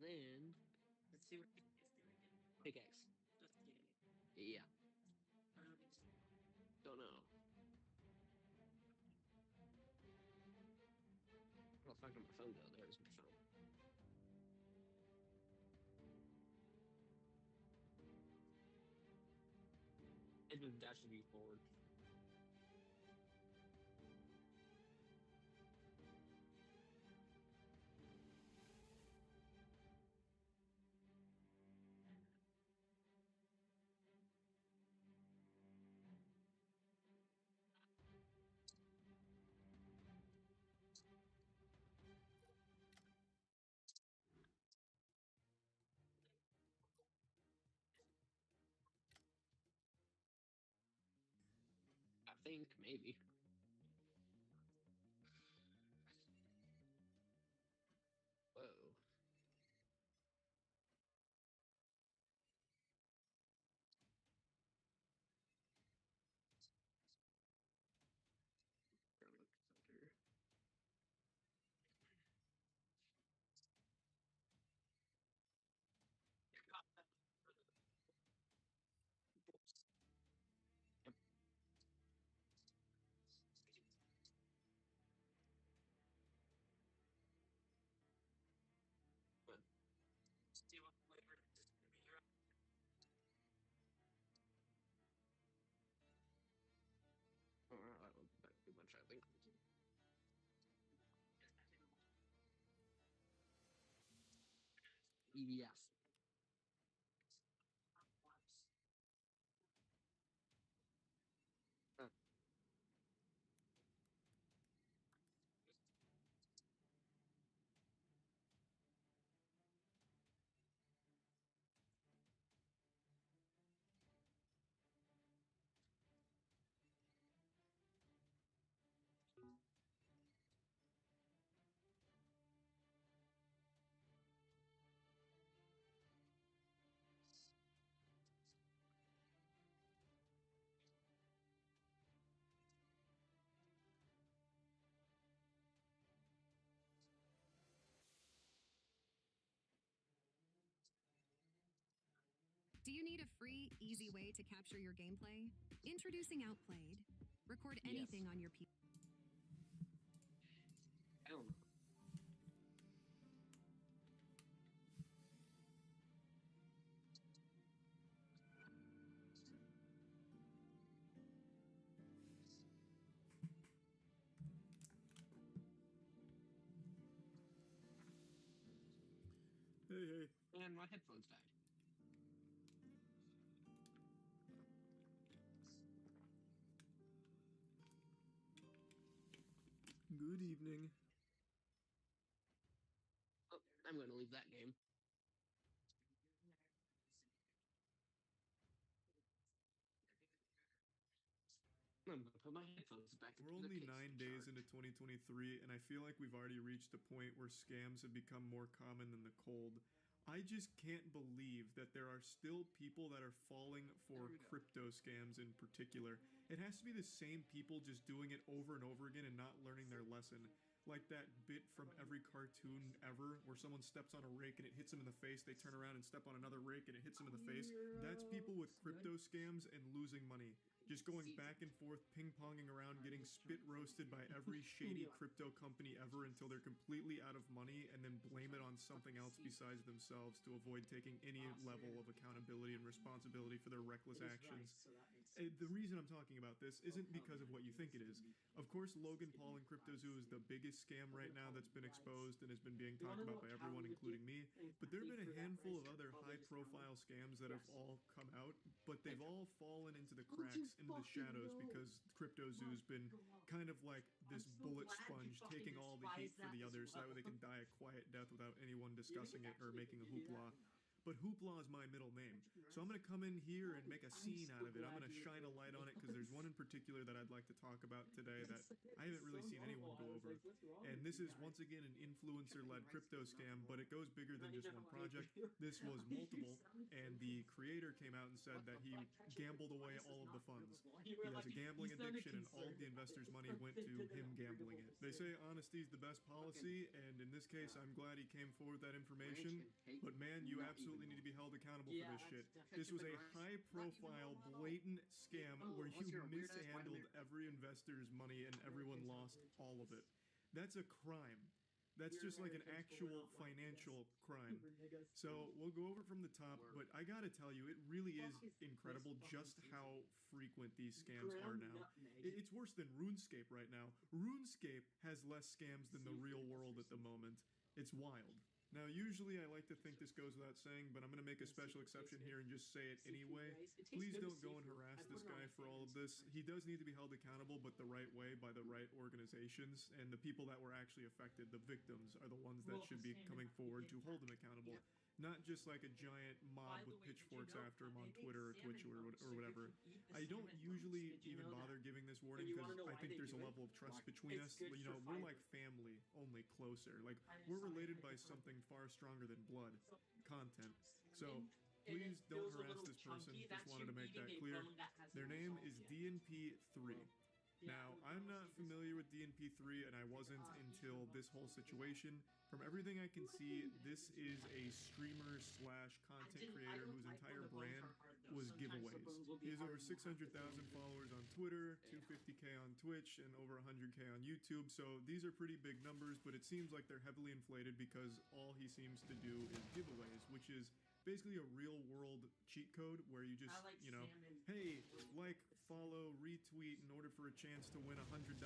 And then let's see what pickaxe. Yeah. Don't know. Where the fuck did my phone go? There's my phone. It just dashes you forward. think maybe. Whoa. Oh, that wasn't that too much, I think. EBS. Uh, Do you need a free, easy way to capture your gameplay? Introducing Outplayed. Record Yes. anything on your PC. I don't know. Hey. And my headphones died. Good evening. Oh, I'm going to leave that game. I'm going to put my headphones back We're into the only case 9 and days charge. into 2023, and I feel like we've already reached a point where scams have become more common than the cold. I just can't believe that there are still people that are falling for There we go. crypto scams in particular. It has to be the same people just doing it over and over again and not learning their lesson. Like that bit from every cartoon ever where someone steps on a rake and it hits them in the face, they turn around and step on another rake and it hits them in the face. That's people with crypto scams and losing money. Just going back and forth, ping-ponging around, getting spit roasted by every shady crypto company ever until they're completely out of money and then blame it on something else besides themselves to avoid taking any level of accountability and responsibility for their reckless actions. The reason I'm talking about this isn't because of what you think it is. Of course, Logan Paul and CryptoZoo is the biggest scam right now that's been exposed and has been being talked about by everyone, including me. But there have been a handful of other high-profile scams that have all come out, but they've all fallen into the cracks, into the shadows, because CryptoZoo's been kind of like this bullet sponge, taking all the heat for the others, so that way they can die a quiet death without anyone discussing it or making a hoopla. But hoopla is my middle name. So I'm going to come in here and make a scene out of it. I'm going to shine a light on it because there's one in particular that I'd like to talk about today that I haven't really seen anyone go over. And this is once again an influencer-led crypto scam, but it goes bigger than just one project. This was multiple, and the creator came out and said that he gambled away all of the funds. He has a gambling addiction, and all of the investors' money went to him gambling it. They say honesty is the best policy, and in this case, I'm glad he came forward with that information. But man, you absolutely need to be held accountable for this shit. This was a high-profile, blatant scam where you mishandled every investor's money and everyone lost all of it. That's a crime. That's just like an actual financial crime. So we'll go over from the top, but I gotta tell you, it really is incredible just how frequent these scams are now. It's worse than RuneScape right now. RuneScape has less scams than the real world at the moment. It's wild. Now, usually I like to think this goes without saying, but I'm going to make a special exception here and just say it anyway. Please don't go and harass this guy for all of this. He does need to be held accountable, but the right way by the right organizations, and the people that were actually affected, the victims, are the ones that should be coming forward to hold him accountable. Not just like a giant mob with pitchforks after him on Twitter or Twitch or whatever. I don't usually even bother giving this warning because I think there's a level of trust between us. You know, we're like family, only closer. Like, we're related by something far stronger than blood, content. So please don't harass this person. Just wanted to make that clear. Their name is DNP3. Now, I'm not familiar with DNP3, and I wasn't until this whole situation. From everything I can see, this is a streamer slash content creator whose entire brand was giveaways. He has over 600,000 followers on Twitter, 250K on Twitch, and over 100K on YouTube. So these are pretty big numbers, but it seems like they're heavily inflated because all he seems to do is giveaways, which is basically a real world cheat code where you just, you know, hey, like, follow, retweet in order for a chance to win $100.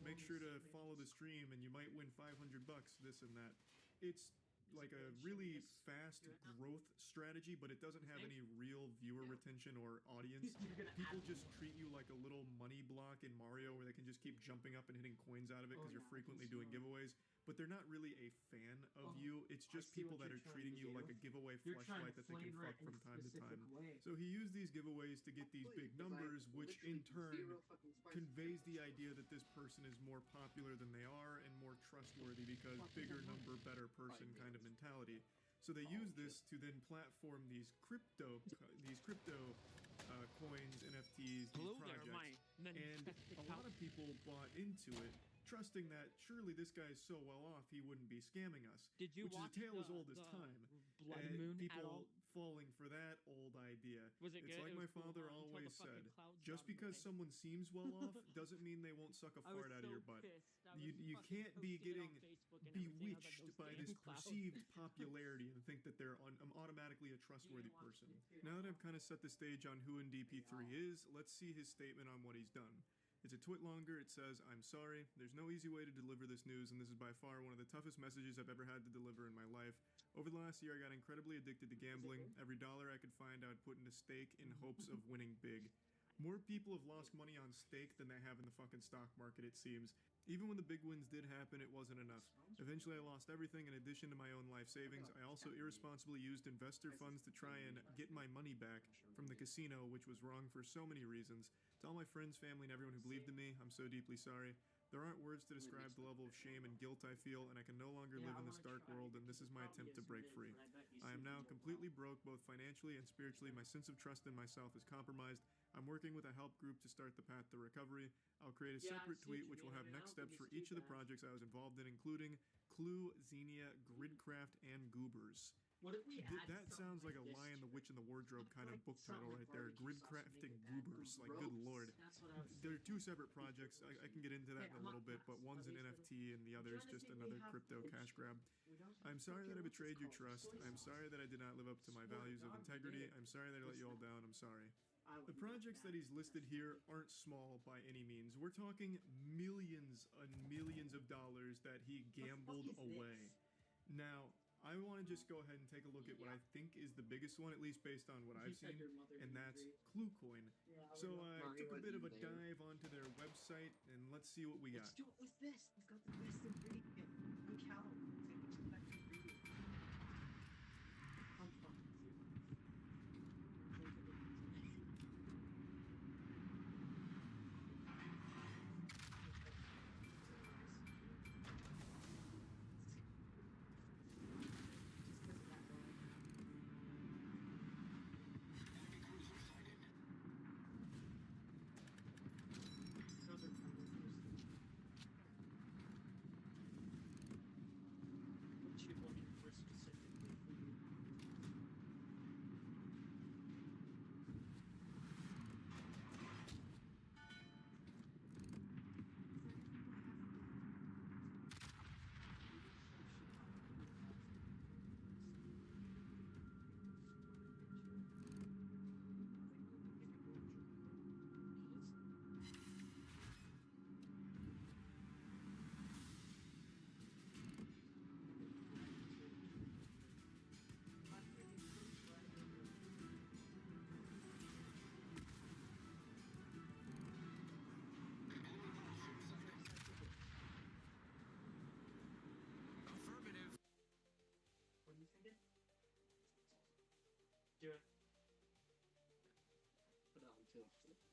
Make sure to follow the stream and you might win 500 bucks, this and that. It's like a really fast growth strategy, but it doesn't have any real viewer retention or audience. People just treat you like a little money block in Mario where they can just keep jumping up and hitting coins out of it because you're frequently doing giveaways. But they're not really a fan of you. It's just people that are treating you like a giveaway fleshlight that they can fuck from time to time. So he used these giveaways to get these big numbers, which in turn conveys the idea that this person is more popular than they are and more trustworthy because bigger number, better person kind of mentality. So they use this to then platform these crypto coins, NFTs, these projects, and a lot of people bought into it, trusting that surely this guy's so well off he wouldn't be scamming us. Did you which watch is a tale as old as the time. Blood And Moon people at all? falling for that old idea. Was it It's good? like It my was cool, father huh? Until the always fucking said, clouds just got in the because way. someone seems well off doesn't mean they won't suck a I was fart out of so your butt. pissed. I was You fucking can't be posting it on getting Facebook and everything. I was like, bewitched those by damn this clouds. perceived popularity and think that I'm automatically a trustworthy person. Now that I've kind of set the stage on who NDP3 is, let's see his statement on what he's done. It's a twit longer. It says, "I'm sorry. There's no easy way to deliver this news, and this is by far one of the toughest messages I've ever had to deliver in my life. Over the last year, I got incredibly addicted to gambling. Every dollar I could find, I would put into stake in hopes of winning big. More people have lost money on stake than they have in the fucking stock market, it seems. Even when the big wins did happen, it wasn't enough. Eventually, I lost everything in addition to my own life savings. I also irresponsibly used investor funds to try and get my money back from the casino, which was wrong for so many reasons. To all my friends, family, and everyone who believed in me, I'm so deeply sorry. There aren't words to describe the level of shame and guilt I feel, and I can no longer live in this dark world, and this is my attempt to break free. I am now completely broke, both financially and spiritually. My sense of trust in myself is compromised. I'm working with a help group to start the path to recovery. I'll create a separate tweet which will have next steps for each of the projects I was involved in, including Clue, Xenia, Gridcraft, and Goobers." That sounds like a Lion, the Witch, and the Wardrobe kind of book title right there. Gridcraft and Goobers. Like, good lord. They're two separate projects. I can get into that in a little bit, but one's an NFT and the other is just another crypto cash grab. "I'm sorry that I betrayed your trust. I'm sorry that I did not live up to my values of integrity. I'm sorry that I let you all down. I'm sorry." The projects that he's listed here aren't small by any means. We're talking millions and millions of dollars that he gambled away. Now, I want to just go ahead and take a look at what I think is the biggest one, at least based on what I've seen, and that's ClueCoin. So I took a bit of a dive onto their website, and let's see what we got. Let's do it with this. We've got the best ingredient. Look how it's the best ingredient. I'm fine.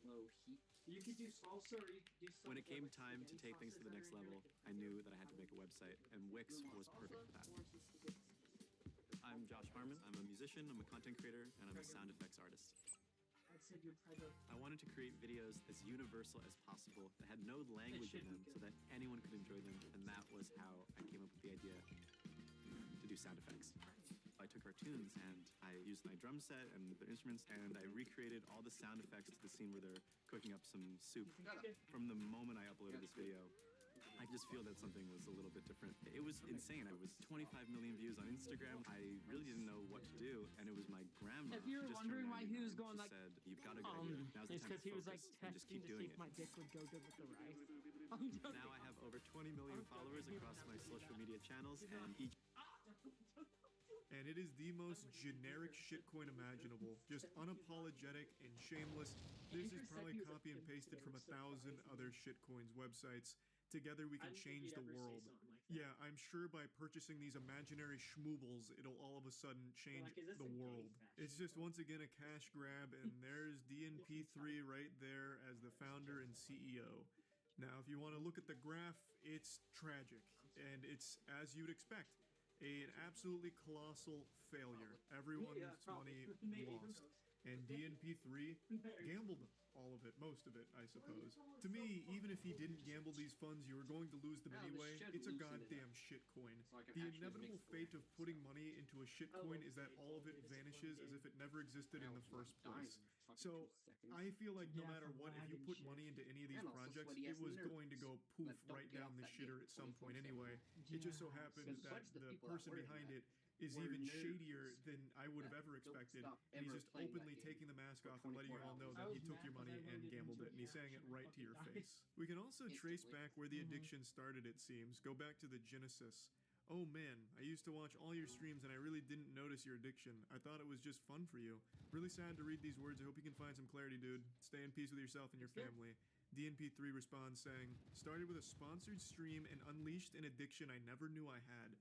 low heat. You could do salsa or you could do When it came time to take things to the next level, I knew that I had to make a website, and Wix was perfect for that. I'm Josh Harmon. I'm a musician, I'm a content creator, and I'm a sound effects artist. I wanted to create videos as universal as possible that had no language in them so that anyone could enjoy them, and that was how I came up with the idea to do sound effects. I took cartoons and I used my drum set and the instruments and I recreated all the sound effects to the scene where they're cooking up some soup. From the moment I uploaded this video, I just feel that something was a little bit different. It was insane. I was 25 million views on Instagram. I really didn't know what to do, and it was my grandma. If you were wondering why he was going she like, said, "You've got a good idea. Now's the it's time because to he was like focus and just testing keep to see doing if it." my dick would go good with the rice. I'm joking. Now I have over 20 million followers across my social media channels, and each And it is the most generic shitcoin imaginable. Just unapologetic and shameless. This is probably copy and pasted from 1,000 other shitcoins websites. Together we can change the world. Yeah, I'm sure by purchasing these imaginary schmoobles, it'll all of a sudden change the world. It's just once again a cash grab, and there's DNP3 right there as the founder and CEO. Now, if you want to look at the graph, it's tragic, and it's as you'd expect. An absolutely colossal failure. Everyone's money lost. And DNP3 gambled all of it, most of it, I suppose. To me, even if he didn't gamble these funds, you were going to lose them anyway. It's a goddamn shitcoin. The inevitable fate of putting money into a shitcoin is that all of it vanishes as if it never existed in the first place. So, I feel like no matter what, if you put money into any of these projects, it was going to go poof right down the shitter at some point anyway. It just so happened that the person behind it is even shadier than I would have ever expected, and he's just openly taking the mask off and letting you all know that he took your money and gambled it, and he's saying it right to your face. We can also trace back where the addiction started, it seems. Go back to the genesis. Oh man, I used to watch all your streams and I really didn't notice your addiction. I thought it was just fun for you. Really sad to read these words. I hope you can find some clarity, dude. Stay in peace with yourself and your family. DNP3 responds saying, started with a sponsored stream and unleashed an addiction I never knew I had.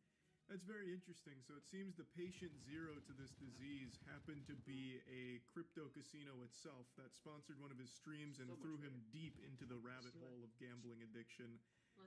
That's very interesting. So it seems the patient zero to this disease happened to be a crypto casino itself that sponsored one of his streams and threw him deep into the rabbit hole of gambling addiction.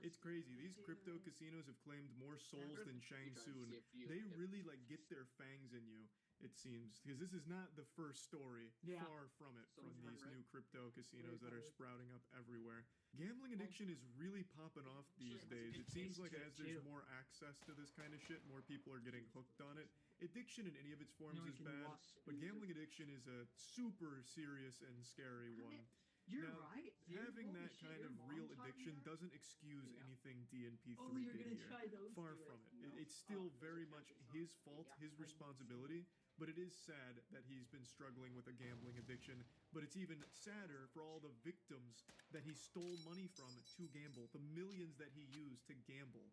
It's crazy. These crypto casinos have claimed more souls than Shang Tsung. They really get their fangs in you, it seems, because this is not the first story. Far from it, from these new crypto casinos that are sprouting up everywhere. Gambling addiction is really popping off these days. It seems like as there's more access to this kind of shit, more people are getting hooked on it. Addiction in any of its forms is bad, but gambling addiction is a super serious and scary one. Now, having that kind of real addiction doesn't excuse anything DNP3 did here. Far from it. It's still very much his fault, his responsibility, but it is sad that he's been struggling with a gambling addiction. But it's even sadder for all the victims that he stole money from to gamble, the millions that he used to gamble.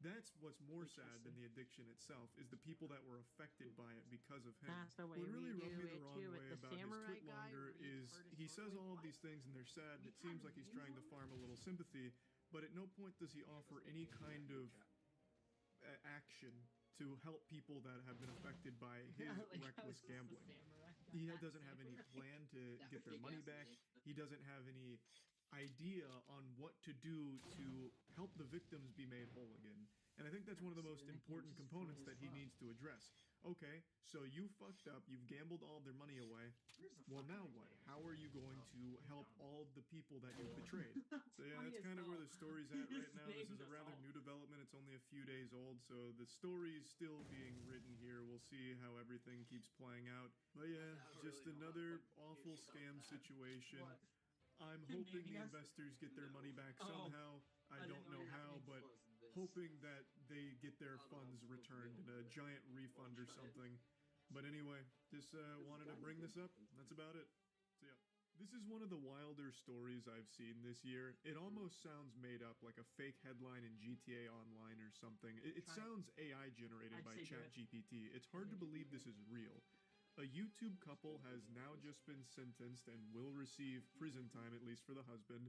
That's what's more sad than the addiction itself, is the people that were affected by it because of him. That's the way What really we rubbed do me the it, wrong too, way with the about his samurai tweet guy, longer where you is heard his he story. says all of these things and they're sad. It seems like he's trying to farm a little sympathy, but at no point does he offer any kind of action to help people that have been affected by his reckless gambling. He doesn't have any plan to get their money back. He doesn't have any idea on what to do to help the victims be made whole again. And I think that's one of the most important components that he needs to address. Okay, so you fucked up, you've gambled all their money away. Well, now what? How are you going to help all of the people that you've betrayed? So yeah, that's kind of where the story's at right now. This is a rather new development. It's only a few days old, so the story's still being written here. We'll see how everything keeps playing out. But yeah, just another awful scam situation. I'm hoping the investors get their money back somehow. I don't know how, but hoping that they get their funds returned in a giant refund or something. But anyway, just wanted to bring this up. That's about it. So yeah. This is one of the wilder stories I've seen this year. It almost sounds made up, like a fake headline in GTA Online or something. It sounds AI generated by ChatGPT. It's hard to believe this is real. A YouTube couple has now just been sentenced and will receive prison time, at least for the husband,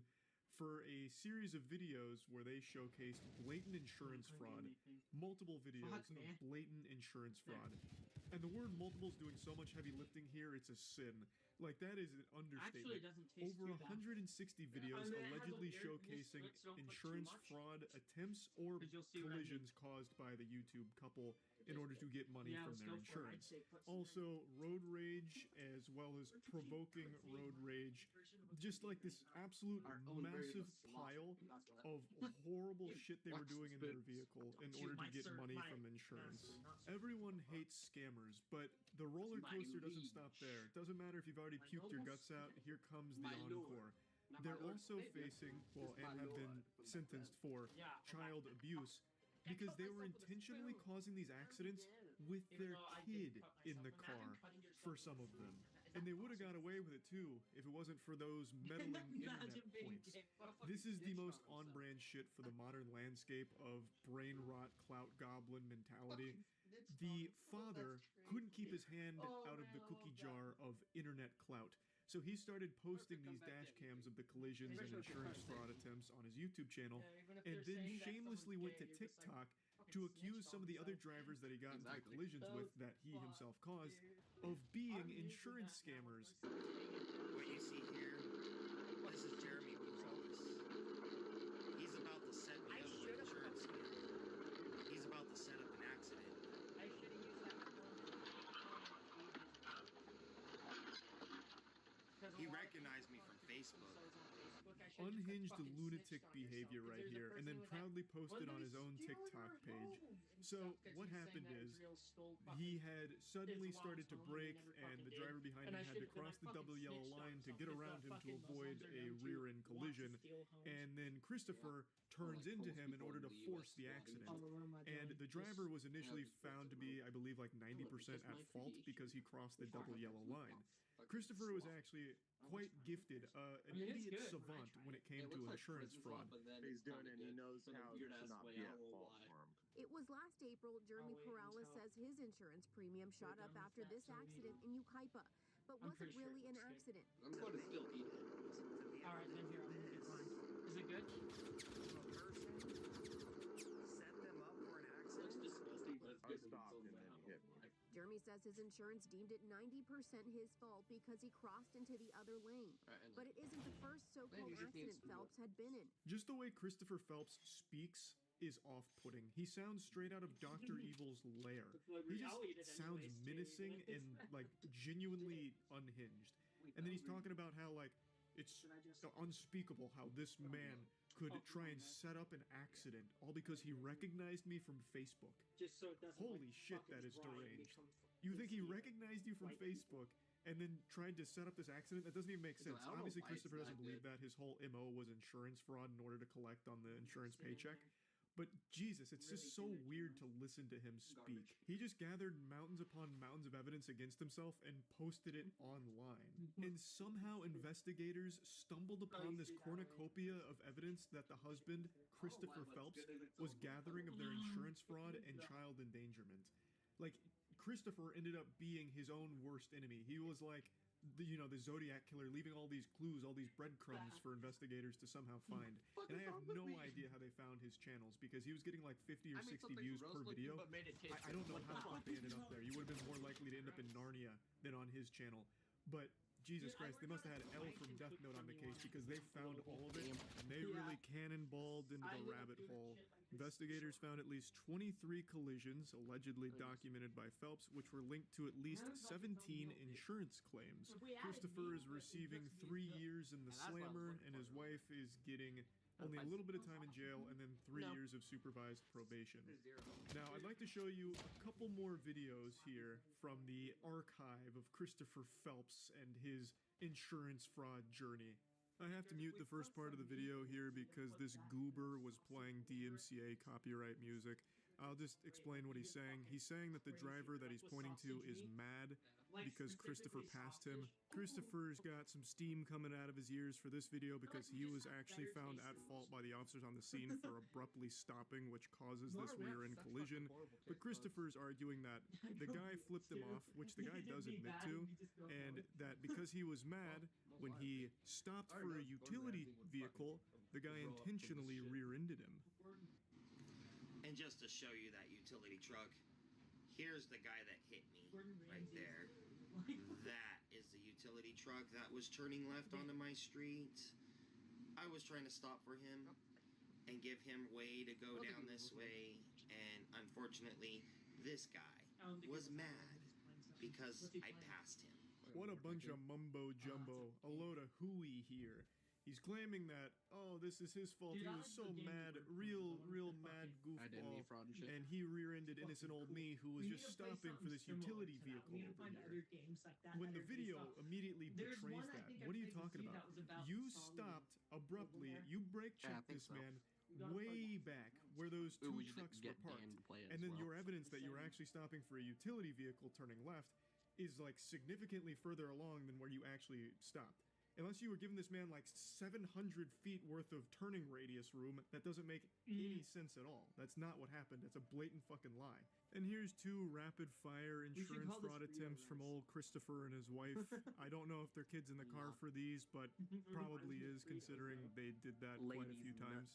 for a series of videos where they showcased blatant insurance fraud. Multiple videos of blatant insurance fraud. And the word multiples doing so much heavy lifting here, it's a sin. Like, that is an Actually, understatement. it doesn't taste Over too bad. 160 videos I mean, it has a allegedly weirdness to showcasing it, so don't put too insurance much. fraud attempts or 'Cause you'll see what I mean. collisions caused by the YouTube couple in order to get money Yeah, from let's their go for it. I'd insurance. say put some Also, road rage as well as provoking road rage. Just like this absolute Our own version massive of sloth. pile That's what. of horrible shit they were Watch doing in the their spooks. vehicle in Dude, order to my get sir- money my from insurance. master, not sir. Everyone hates scammers, but the roller My coaster doesn't liege. stop there. It doesn't matter if you've already My puked your noble guts out, here comes the My lord. encore. Not They're my lord, also savior. facing, well, Just and my have been lord from back sentenced for Yeah. child abuse because they were intentionally causing these accidents with Even their though I kid did cut in myself. the Imagine car cutting yourself for with some of a them. spoon. Is And that they would have got possible? away with it too if it wasn't for those meddling internet Imagine being points. gay. What a fucking This is the bitch most on himself. on-brand shit for the modern landscape of brain rot, clout goblin mentality. The father couldn't keep his hand out of the cookie jar of internet clout. So he started posting these dash cams of the collisions and insurance fraud attempts on his YouTube channel, and then shamelessly went to TikTok to accuse some of the other drivers that he got into the Exactly. collisions with that he himself caused of being insurance scammers. What you see here, this is Jeremy Gonzalez. He's about to set me up with an insurance scam. He's about to set up an accident. I should have used that He recognized me from Facebook. Unhinged lunatic behavior right here, and then proudly posted on his own TikTok page. So what happened is he had suddenly started to brake, and the driver behind him had to cross the double yellow line to get around him to avoid a rear-end collision. And then Christopher turns into him in order to force the accident. And the driver was initially found to be, I believe, like 90% at fault because he crossed the double yellow line. Christopher was actually quite gifted, an idiot savant when it came to insurance fraud. He's doing it and he knows how to not be at fault for him. It was last April. Jeremy Perales says his insurance premium shot up after this accident in Yucaipa, but wasn't really an accident. I'm going to still eat it. All right, then here, I'm gonna get mine. Is it good? Set them up for an accident. It's disgusting, but it's I good. stopped and then he hit me. Jeremy says his insurance deemed it 90% his fault because he crossed into the other lane. But it isn't the first so-called Maybe just needs accident to Phelps had been in. Just the way Christopher Phelps speaks is off-putting. He sounds straight out of Dr. Evil's lair. He just sounds menacing and like genuinely unhinged. And then he's talking about how like it's unspeakable how this man could try and set up an accident all because he recognized me from Facebook. Just so it doesn't. Holy shit, that is deranged. You think he recognized you from Facebook and then tried to set up this accident? That doesn't even make So sense. I don't know Obviously, why it's Christopher doesn't that believe good. that. His whole MO was insurance fraud in order to collect on the insurance paycheck. But Jesus, it's just so weird to listen to him speak. He just gathered mountains upon mountains of evidence against himself and posted it online. And somehow investigators stumbled upon this cornucopia of evidence that the husband, Christopher Phelps, was gathering of their insurance fraud and child endangerment. Like, Christopher ended up being his own worst enemy. He was like, the Zodiac killer, leaving all these clues, all these breadcrumbs for investigators to somehow find. And I have no idea how they found his channels because he was getting like 50 or 60 views per video. I don't know how the fuck they ended up there. You would have been more likely to end up in Narnia than on his channel. But Jesus Christ, they must have had L from Death Note on the case because they found all of it and they really cannonballed into the rabbit hole. Investigators found at least 23 collisions allegedly documented by Phelps, which were linked to at least 17 insurance claims. Christopher is receiving 3 years in the slammer, and his wife is getting only a little bit of time in jail and then 3 years of supervised probation. Now, I'd like to show you a couple more videos here from the archive of Christopher Phelps and his insurance fraud journey. I have to mute the first part of the video here because this goober was playing DMCA copyright music. I'll just explain what he's saying. He's saying that the driver that he's pointing to is mad because Christopher passed him. Christopher's got some steam coming out of his ears for this video because he was actually found at fault by the officers on the scene for abruptly stopping, which causes this rear-end collision. But Christopher's arguing that the guy flipped him off, which the guy does admit to, and that because he was mad, when he stopped for a utility vehicle, the guy intentionally rear-ended him. And just to show you that utility truck, Here's the guy that hit me right there. That is the utility truck that was turning left onto my street. I was trying to stop for him and give him way to go down this way, and unfortunately, this guy was mad because I passed him. What a bunch of mumbo jumbo. A load of hooey here. He's claiming that, oh, this is his fault. He was so mad, real mad Identity goofball. fraud and shit. And he rear-ended innocent old me who was just stopping for this utility vehicle over here. When the video immediately betrays that, what are you talking about? You stopped abruptly. You brake checked this man way back where those two trucks were parked. And then your evidence that you were actually stopping for a utility vehicle turning left is like significantly further along than where you actually stopped. Unless you were giving this man like 700 feet worth of turning radius room, that doesn't make any sense at all. That's not what happened. That's a blatant fucking lie. And here's 2 rapid-fire insurance fraud attempts from old Christopher and his wife. I don't know if their kid's in the car for these, but probably is, considering they did that quite a few times.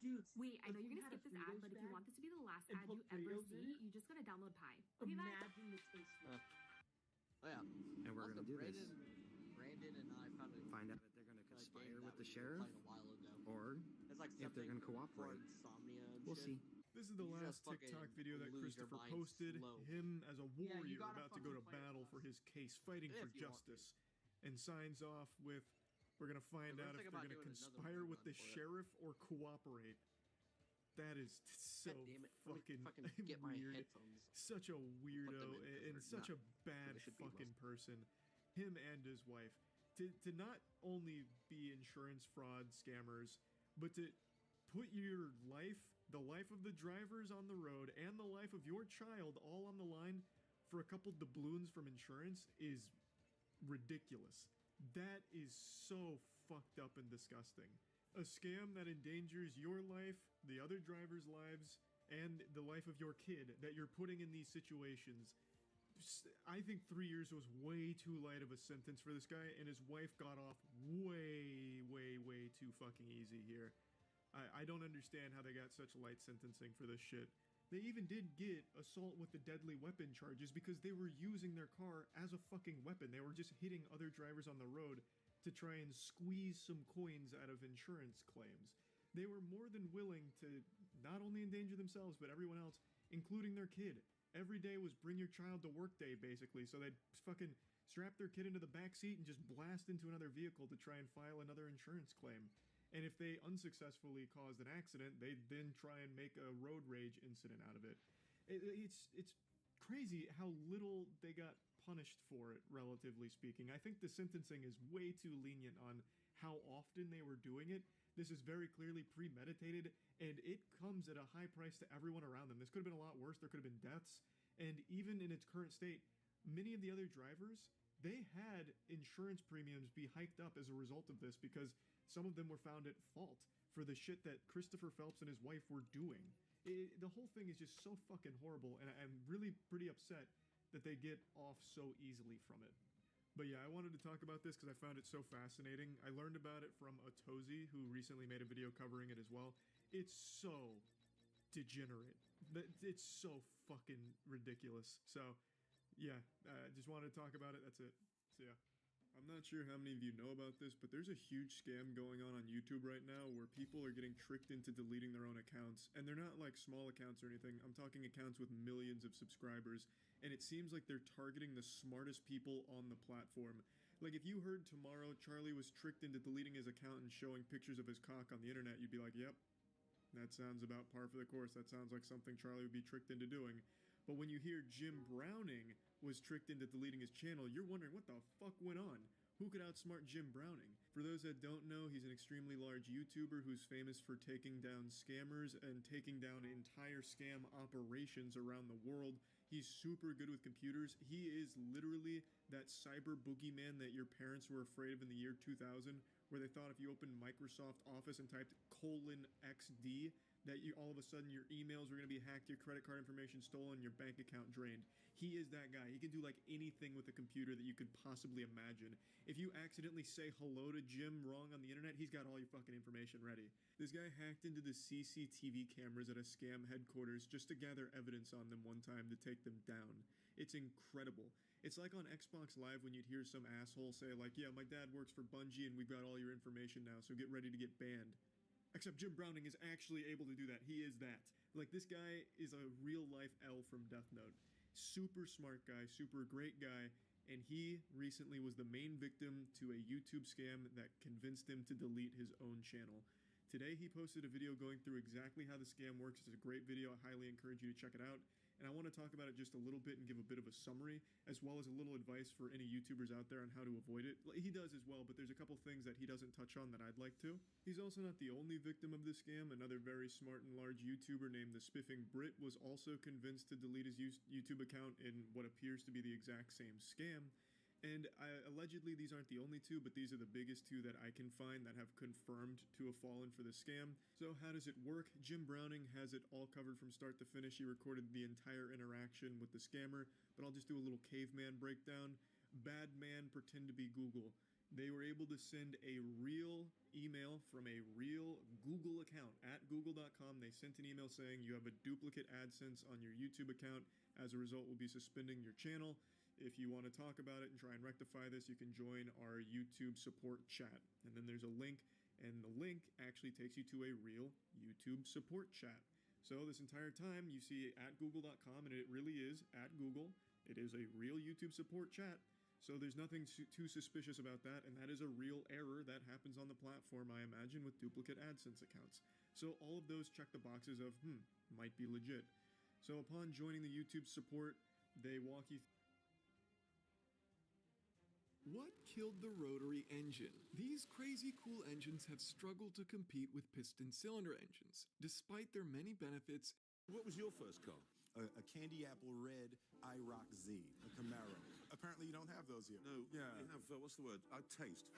Dude, wait, I know you're gonna skip this ad, but if you want this to be the last ad you ever see, you just gotta download Pi. Okay, bye. Imagine the taste. Oh yeah. And we're Also, gonna do this. Brandon and I found a Find out if they're gonna game conspire that with the we sheriff, played a while ago. or It's like if they're gonna something cooperate. for insomnia and We'll shit. see. This is the You last just fucking TikTok video that lose your Christopher mind posted. slow. Him as a Yeah, you warrior gotta about to go to fucking play it battle for fast. his case, fighting If for you want to. justice, and signs off with, we're going to find The out worst if thing they're about going to doing another conspire with run the for it. sheriff or cooperate. That is so God damn it. Let me fucking get my weird. headphones. Such a weirdo in, 'cause and they're such not a bad they should be fucking most- person. Him and his wife. To not only be insurance fraud scammers, but to put your life, the life of the drivers on the road, and the life of your child all on the line for a couple doubloons from insurance is ridiculous. That is so fucked up and disgusting. A scam that endangers your life, the other drivers' lives, and the life of your kid that you're putting in these situations. I think 3 years was way too light of a sentence for this guy, and his wife got off way too fucking easy here. I don't understand how they got such light sentencing for this shit. They even did get assault with the deadly weapon charges because they were using their car as a fucking weapon. They were just hitting other drivers on the road to try and squeeze some coins out of insurance claims. They were more than willing to not only endanger themselves, but everyone else, including their kid. Every day was bring your child to work day, basically, so they'd fucking strap their kid into the back seat and just blast into another vehicle to try and file another insurance claim. And if they unsuccessfully caused an accident, they'd then try and make a road rage incident out of it. It's crazy how little they got punished for it, relatively speaking. I think the sentencing is way too lenient on how often they were doing it. This is very clearly premeditated, and it comes at a high price to everyone around them. This could have been a lot worse. There could have been deaths. And even in its current state, many of the other drivers, they had insurance premiums be hiked up as a result of this because some of them were found at fault for the shit that Christopher Phelps and his wife were doing. The whole thing is just so fucking horrible, and I'm really pretty upset that they get off so easily from it. But yeah, I wanted to talk about this because I found it so fascinating. I learned about it from Otozi, who recently made a video covering it as well. It's so degenerate. It's so fucking ridiculous. So, yeah, just wanted to talk about it. That's it. So, yeah. I'm not sure how many of you know about this, but there's a huge scam going on YouTube right now where people are getting tricked into deleting their own accounts. And they're not like small accounts or anything. I'm talking accounts with millions of subscribers. And it seems like they're targeting the smartest people on the platform. Like if you heard tomorrow Charlie was tricked into deleting his account and showing pictures of his cock on the internet, you'd be like, yep, that sounds about par for the course. That sounds like something Charlie would be tricked into doing. But when you hear Jim Browning was tricked into deleting his channel, you're wondering what the fuck went on? Who could outsmart Jim Browning? For those that don't know, he's an extremely large YouTuber who's famous for taking down scammers and taking down entire scam operations around the world. He's super good with computers. He is literally that cyber boogeyman that your parents were afraid of in the year 2000, where they thought if you opened Microsoft Office and typed :XD, that you all of a sudden your emails were going to be hacked, your credit card information stolen, your bank account drained. He is that guy. He can do like anything with a computer that you could possibly imagine. If you accidentally say hello to Jim wrong on the internet, he's got all your fucking information ready. This guy hacked into the CCTV cameras at a scam headquarters just to gather evidence on them one time to take them down. It's incredible. It's like on Xbox Live when you'd hear some asshole say like, yeah, my dad works for Bungie and we've got all your information now, so get ready to get banned. Except Jim Browning is actually able to do that. He is that. Like, this guy is a real-life L from Death Note. Super smart guy, super great guy, and he recently was the main victim to a YouTube scam that convinced him to delete his own channel. Today, he posted a video going through exactly how the scam works. It's a great video. I highly encourage you to check it out. And I want to talk about it just a little bit and give a bit of a summary, as well as a little advice for any YouTubers out there on how to avoid it. He does as well, but there's a couple things that he doesn't touch on that I'd like to. He's also not the only victim of this scam. Another very smart and large YouTuber named the Spiffing Brit was also convinced to delete his YouTube account in what appears to be the exact same scam. And allegedly, these aren't the only two, but these are the biggest two that I can find that have confirmed to have fallen for the scam. So how does it work? Jim Browning has it all covered from start to finish. He recorded the entire interaction with the scammer, but I'll just do a little caveman breakdown. Bad man pretend to be Google. They were able to send a real email from a real Google account at google.com. They sent an email saying you have a duplicate AdSense on your YouTube account. As a result, we'll be suspending your channel. If you want to talk about it and try and rectify this, you can join our YouTube support chat. And then there's a link, and the link actually takes you to a real YouTube support chat. So this entire time you see at google.com, and it really is at Google. It is a real YouTube support chat. So there's nothing too suspicious about that, and that is a real error that happens on the platform, I imagine, with duplicate AdSense accounts. So all of those check the boxes of, might be legit. So upon joining the YouTube support, they walk you through. What killed the rotary engine? These crazy cool engines have struggled to compete with piston cylinder engines, despite their many benefits. What was your first car? A candy apple red IROC Z, a Camaro. Apparently you don't have those here. No, yeah. You have, what's the word? Taste.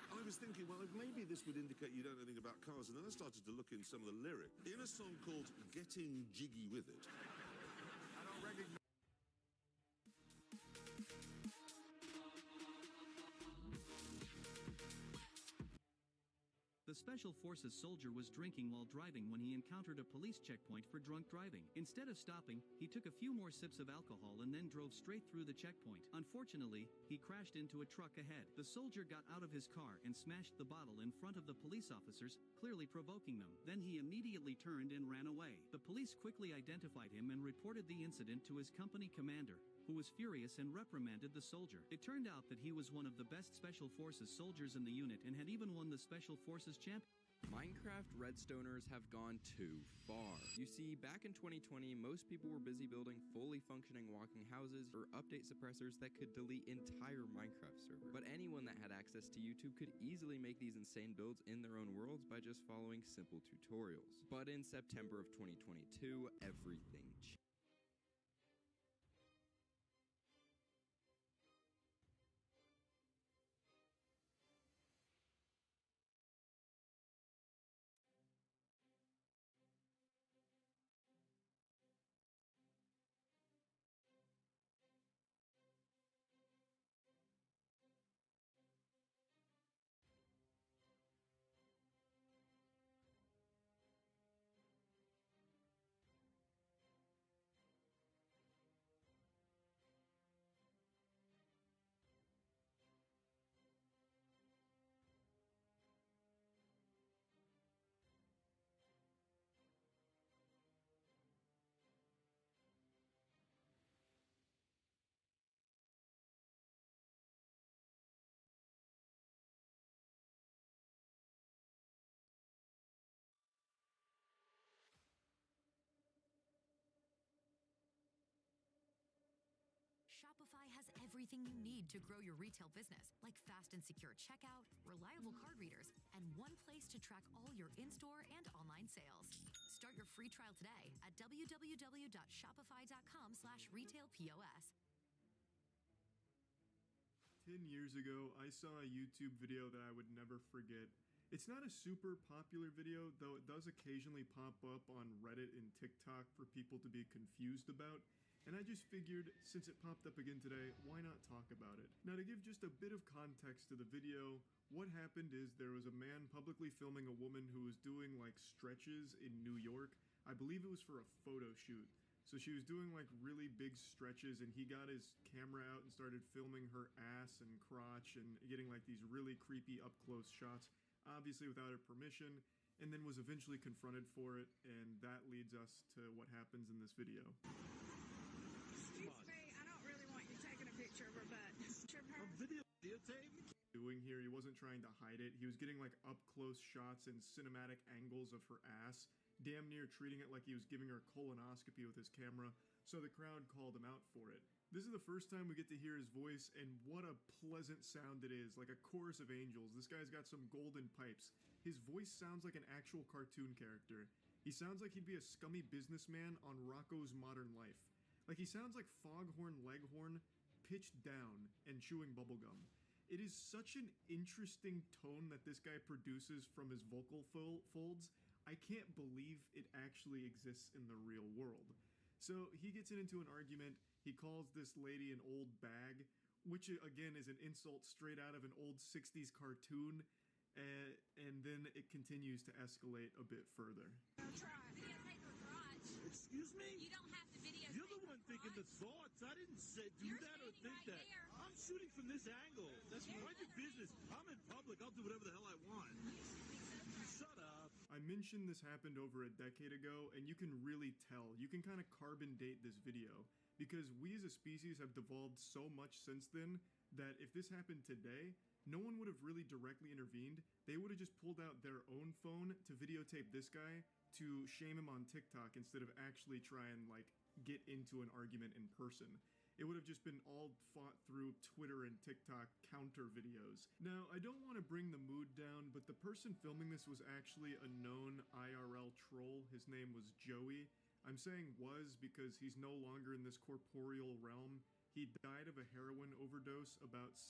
I was thinking, well, maybe this would indicate you don't know anything about cars, and then I started to look in some of the lyrics. In a song called Getting Jiggy With It. I don't recognize. The Special Forces soldier was drinking while driving when he encountered a police checkpoint for drunk driving. Instead of stopping, he took a few more sips of alcohol and then drove straight through the checkpoint. Unfortunately, he crashed into a truck ahead. The soldier got out of his car and smashed the bottle in front of the police officers, clearly provoking them. Then he immediately turned and ran away. The police quickly identified him and reported the incident to his company commander, who was furious and reprimanded the soldier. It turned out that he was one of the best Special Forces soldiers in the unit and had even won the Special Forces champ. Minecraft Redstoners have gone too far. You see, back in 2020, most people were busy building fully functioning walking houses or update suppressors that could delete entire Minecraft servers. But anyone that had access to YouTube could easily make these insane builds in their own worlds by just following simple tutorials. But in September of 2022, everything changed. Shopify has everything you need to grow your retail business, like fast and secure checkout, reliable card readers, and one place to track all your in-store and online sales. Start your free trial today at www.shopify.com/retailpos. 10 years ago, I saw a YouTube video that I would never forget. It's not a super popular video, though it does occasionally pop up on Reddit and TikTok for people to be confused about, and I just figured, since it popped up again today, why not talk about it? Now, to give just a bit of context to the video, what happened is there was a man publicly filming a woman who was doing like stretches in New York. I believe it was for a photo shoot. So she was doing like really big stretches, and he got his camera out and started filming her ass and crotch and getting like these really creepy up close shots, obviously without her permission, and then was eventually confronted for it, and that leads us to what happens in this video. Excuse me, I don't really want you taking a picture of her butt. A videotape? Doing here, he wasn't trying to hide it. He was getting like up close shots and cinematic angles of her ass, damn near treating it like he was giving her colonoscopy with his camera, so the crowd called him out for it. This is the first time we get to hear his voice, and what a pleasant sound it is, like a chorus of angels. This guy's got some golden pipes. His voice sounds like an actual cartoon character. He sounds like he'd be a scummy businessman on Rocco's Modern Life. Like, he sounds like Foghorn Leghorn pitched down and chewing bubblegum. It is such an interesting tone that this guy produces from his vocal folds. I can't believe it actually exists in the real world. So he gets into an argument. He calls this lady an old bag, which again is an insult straight out of an old 60s cartoon. And then it continues to escalate a bit further. Videotape her crotch. Excuse me? You don't have to videotape. You're the one thinking the thoughts. I didn't say do You're that or standing think right that. there. I'm shooting from this angle. That's mind your business. I'm in public. I'll do whatever the hell I want. Shut up. I mentioned this happened over a decade ago, and you can really tell. You can kind of carbon date this video, because we as a species have devolved so much since then that if this happened today, no one would have really directly intervened. They would have just pulled out their own phone to videotape this guy to shame him on TikTok instead of actually try and like get into an argument in person. It would have just been all fought through Twitter and TikTok counter videos. Now, I don't want to bring the mood down, but the person filming this was actually a known IRL troll. His name was Joey. I'm saying was because he's no longer in this corporeal realm. He died of a heroin overdose about